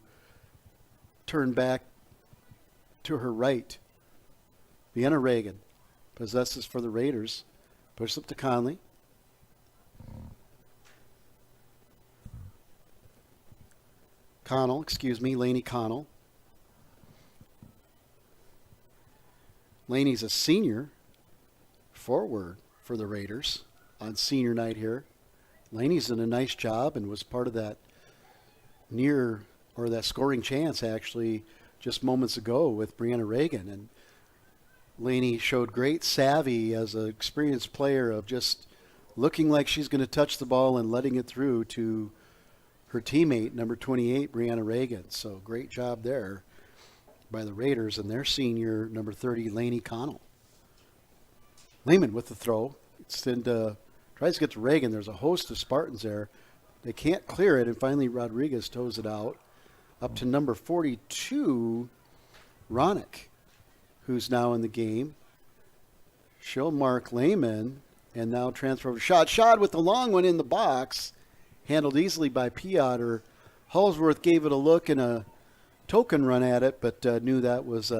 O: turn back to her right. Vienna Reagan possesses for the Raiders. Pushes up to Conley. Laney Connell. Laney's a senior forward for the Raiders on senior night here. Laney's done a nice job and was part of that that scoring chance actually just moments ago with Brianna Reagan. And Laney showed great savvy as an experienced player of just looking like she's going to touch the ball and letting it through to her teammate, number 28, Brianna Reagan. So great job there by the Raiders and their senior, number 30, Laney Connell. Lehman with the throw. Tries to get to Reagan. There's a host of Spartans there. They can't clear it, and finally Rodriguez toes it out. Up to number 42, Ronick, who's now in the game. She'll mark Lehman, and now transfer over to Shad with the long one in the box. Handled easily by Piotr. Holsworth gave it a look and a token run at it, but knew that was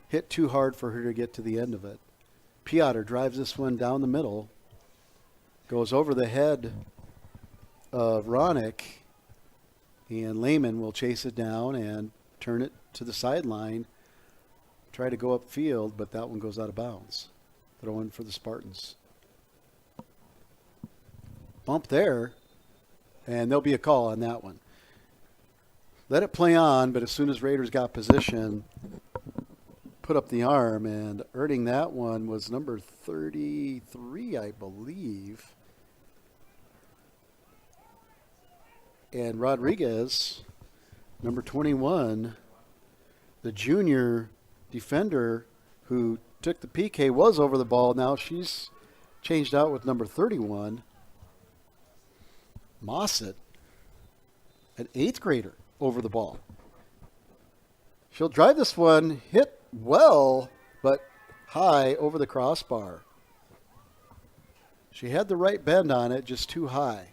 O: hit too hard for her to get to the end of it. Piotr drives this one down the middle. Goes over the head of Ronick. And Lehman will chase it down and turn it to the sideline. Try to go upfield, but that one goes out of bounds. Throw in for the Spartans. Bump there. And there'll be a call on that one. Let it play on, but as soon as Raiders got position, put up the arm, and earning that one was number 33, I believe. And Rodriguez, number 21, the junior defender who took the PK, was over the ball. Now she's changed out with number 31. Mossett, an 8th grader, over the ball. She'll drive this one, hit well, but high over the crossbar. She had the right bend on it, just too high.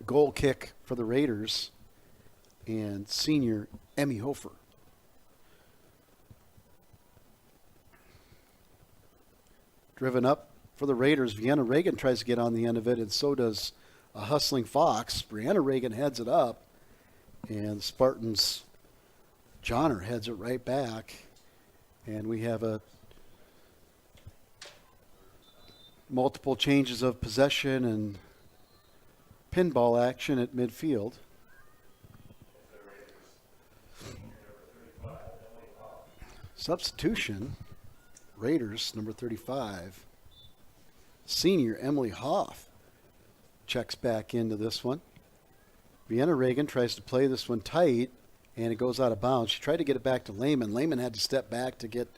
O: Goal kick for the Raiders and senior Emmy Hofer. Driven up for the Raiders, Vienna Reagan tries to get on the end of it, and so does a hustling Fox. Brianna Reagan heads it up, and Spartans' Johnner heads it right back. And we have a multiple changes of possession and pinball action at midfield. Substitution, Raiders, number 35. Senior Emily Hoff checks back into this one. Vienna Reagan tries to play this one tight, and it goes out of bounds. She tried to get it back to Lehman. Lehman had to step back to get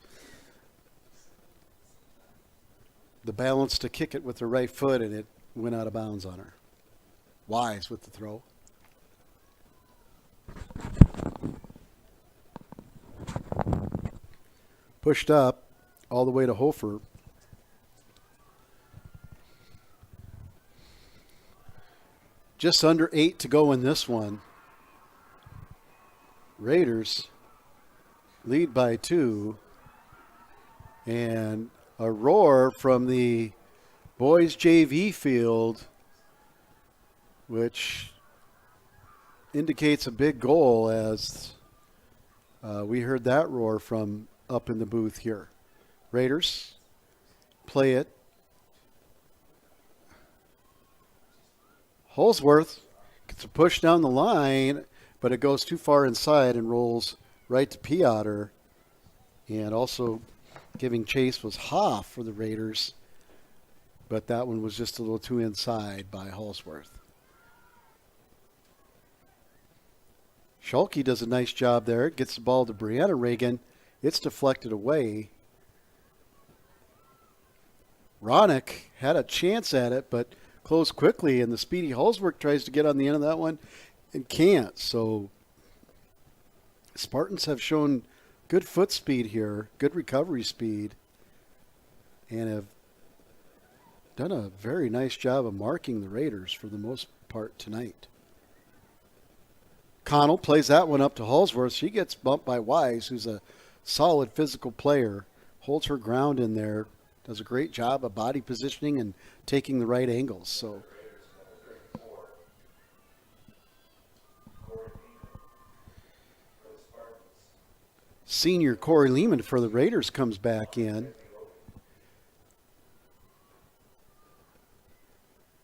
O: the balance to kick it with her right foot, and it went out of bounds on her. Wise with the throw. Pushed up all the way to Hofer. Just under 8 to go in this one. Raiders lead by 2. And a roar from the boys JV field, which indicates a big goal, as we heard that roar from up in the booth here. Raiders play it. Holsworth gets a push down the line, but it goes too far inside and rolls right to Piotr. And also giving chase was Hoff for the Raiders, but that one was just a little too inside by Holsworth. Schulke does a nice job there. Gets the ball to Brianna Reagan. It's deflected away. Ronick had a chance at it, but closed quickly, and the speedy Holsworth tries to get on the end of that one and can't. So Spartans have shown good foot speed here, good recovery speed, and have done a very nice job of marking the Raiders for the most part tonight. Connell plays that one up to Holsworth. She gets bumped by Wise, who's a solid physical player, holds her ground in there, does a great job of body positioning and taking the right angles. So senior Corey Lehman for the Raiders comes back in.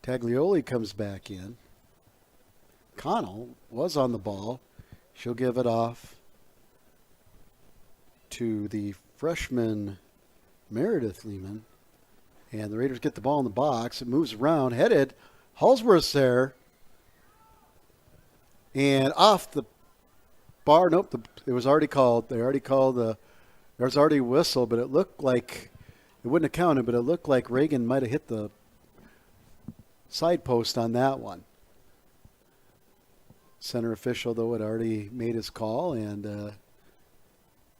O: Taglioli comes back in. Connell was on the ball. She'll give it off to the freshman Meredith Lehman. And the Raiders get the ball in the box. It moves around, headed. Holsworth's there. And off the bar. Nope, it was already called. They already called there was already a whistle, but it looked like, it wouldn't have counted, but it looked like Reagan might have hit the side post on that one. Center official, though, had already made his call, and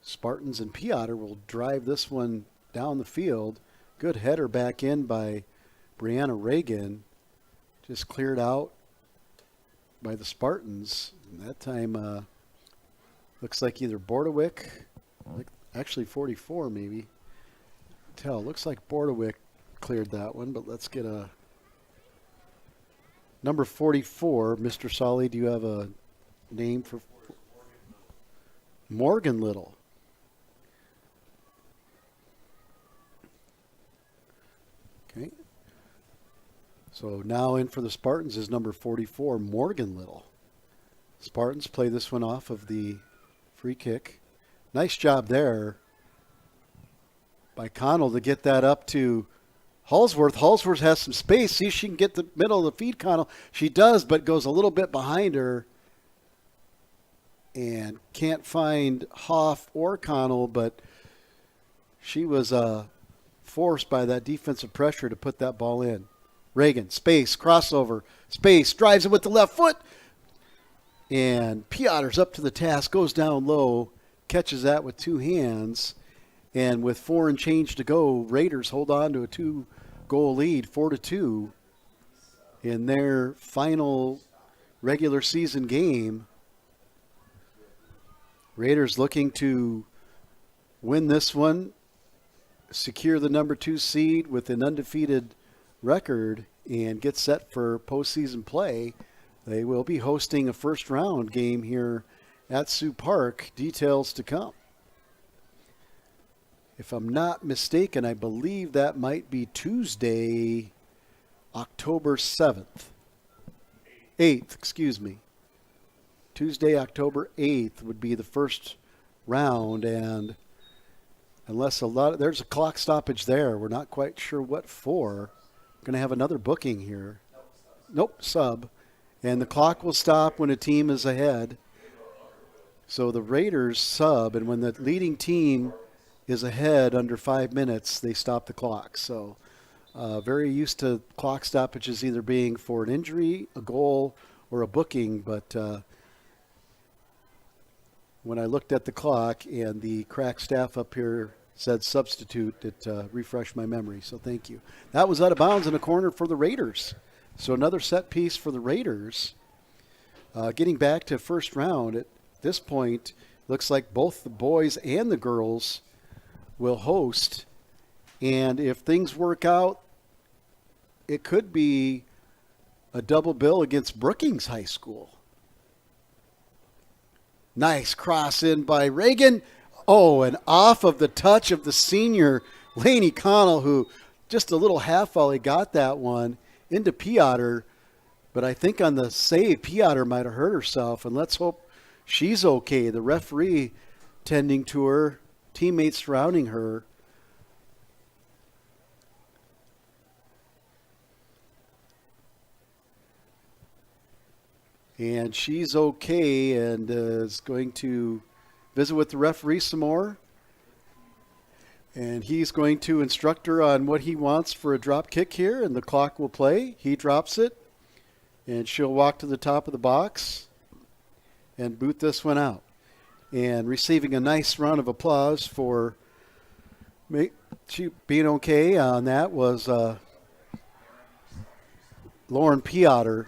O: Spartans and Piotr will drive this one down the field. Good header back in by Brianna Reagan. Just cleared out by the Spartans. And that time looks like either Bordewick, actually 44 maybe. Looks like Bordewick cleared that one, but let's get a number 44. Mr. Solly, do you have a name for Morgan Little? Okay. So now in for the Spartans is number 44, Morgan Little. Spartans play this one off of the free kick. Nice job there by Connell to get that up to Holsworth. Holsworth has some space. See if she can get the middle of the feed, Connell. She does, but goes a little bit behind her and can't find Hoff or Connell, but she was forced by that defensive pressure to put that ball in. Reagan, space, crossover, space, drives it with the left foot. And Piotr's up to the task, goes down low, catches that with two hands. And with 4 and change to go, Raiders hold on to a 2-goal lead, 4-2, in their final regular season game. Raiders looking to win this one, secure the number 2 seed with an undefeated record, and get set for postseason play. They will be hosting a first-round game here at Sioux Park. Details to come. If I'm not mistaken, I believe that might be Tuesday, October 7th. 8th, excuse me. Tuesday, October 8th would be the first round, and unless there's a clock stoppage there. We're not quite sure what for. We're going to have another booking here. Nope, sub. And the clock will stop when a team is ahead. So the Raiders sub, and when the leading team is ahead under 5 minutes, they stop the clock. So Very used to clock stoppages either being for an injury, a goal, or a booking, but when I looked at the clock and the crack staff up here said substitute, it refreshed my memory, so thank you. That was out of bounds in a corner for the Raiders. So another set piece for the Raiders. Getting back to first round, at this point, looks like both the boys and the girls will host. And if things work out, it could be a double bill against Brookings High School. Nice cross in by Reagan. Oh, and off of the touch of the senior, Lainey Connell, who just a little half volley got that one into Piotr. But I think on the save, Piotr might have hurt herself, and let's hope she's okay. The referee tending to her, teammates surrounding her. And she's okay and is going to visit with the referee some more. And he's going to instruct her on what he wants for a drop kick here, and the clock will play. He drops it, and she'll walk to the top of the box and boot this one out. And receiving a nice round of applause for she being okay on that was Lauren Piotr.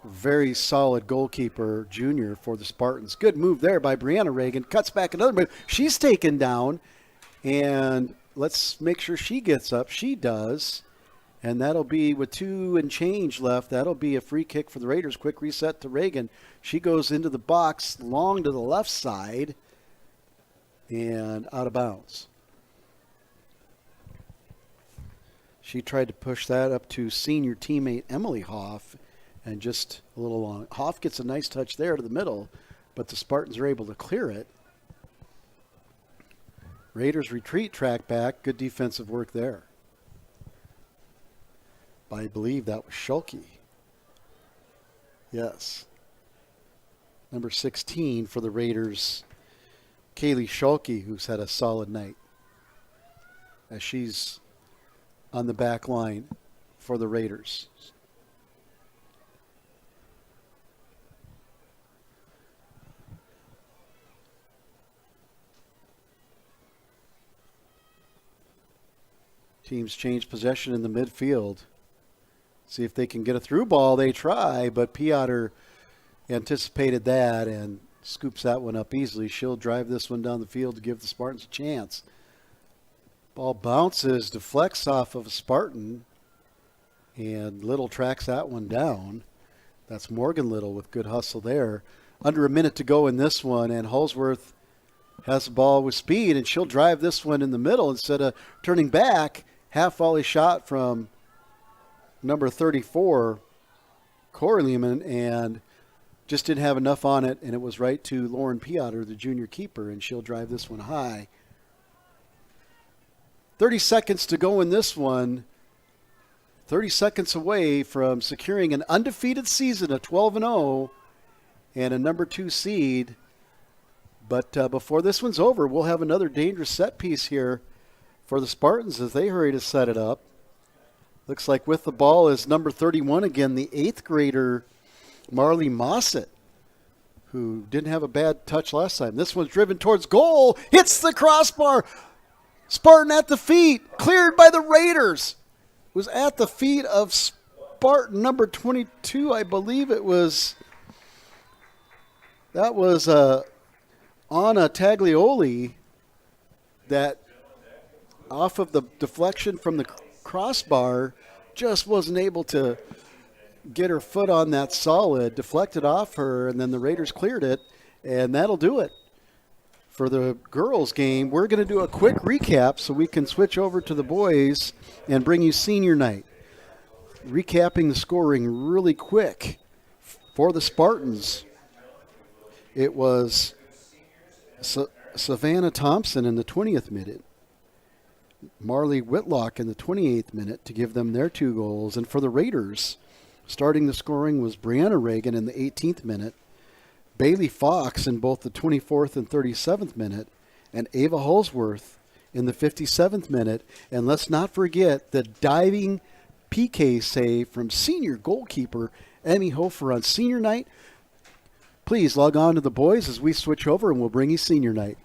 O: Very solid goalkeeper, junior, for the Spartans. Good move there by Brianna Reagan. Cuts back another move. She's taken down, and let's make sure she gets up. She does, and that'll be with 2 and change left. That'll be a free kick for the Raiders. Quick reset to Reagan. She goes into the box, long to the left side, and out of bounds. She tried to push that up to senior teammate Emily Hoff, and just a little long. Hoff gets a nice touch there to the middle, but the Spartans are able to clear it. Raiders retreat, track back. Good defensive work there. I believe that was Schulke. Yes. Number 16 for the Raiders, Kaylee Schulke, who's had a solid night, as she's on the back line for the Raiders. Teams change possession in the midfield. See if they can get a through ball. They try, but Piotr anticipated that and scoops that one up easily. She'll drive this one down the field to give the Spartans a chance. Ball bounces, deflects off of a Spartan, and Little tracks that one down. That's Morgan Little with good hustle there. Under a minute to go in this one, and Holsworth has the ball with speed, and she'll drive this one in the middle instead of turning back. Half volley shot from number 34, Corey Lehman, and just didn't have enough on it, and it was right to Lauren Piotr, the junior keeper, and she'll drive this one high. 30 seconds to go in this one. 30 seconds away from securing an undefeated season, a 12-0, and a number 2 seed. But before this one's over, we'll have another dangerous set piece here for the Spartans as they hurry to set it up. Looks like with the ball is number 31 again, the 8th grader, Marley Mossett, who didn't have a bad touch last time. This one's driven towards goal, hits the crossbar. Spartan at the feet, cleared by the Raiders. It was at the feet of Spartan number 22, I believe it was. That was Anna Taglioli that off of the deflection from the crossbar just wasn't able to get her foot on that solid, deflected off her, and then the Raiders cleared it, and that'll do it for the girls game. We're going to do a quick recap so we can switch over to the boys and bring you senior night. Recapping the scoring really quick for the Spartans. It was Savannah Thompson in the 20th minute, Marley Whitlock in the 28th minute to give them their 2 goals. And for the Raiders, starting the scoring was Brianna Reagan in the 18th minute, Bailey Fox in both the 24th and 37th minute, and Ava Holsworth in the 57th minute. And let's not forget the diving PK save from senior goalkeeper Emmy Hofer on senior night. Please log on to the boys as we switch over, and we'll bring you senior night.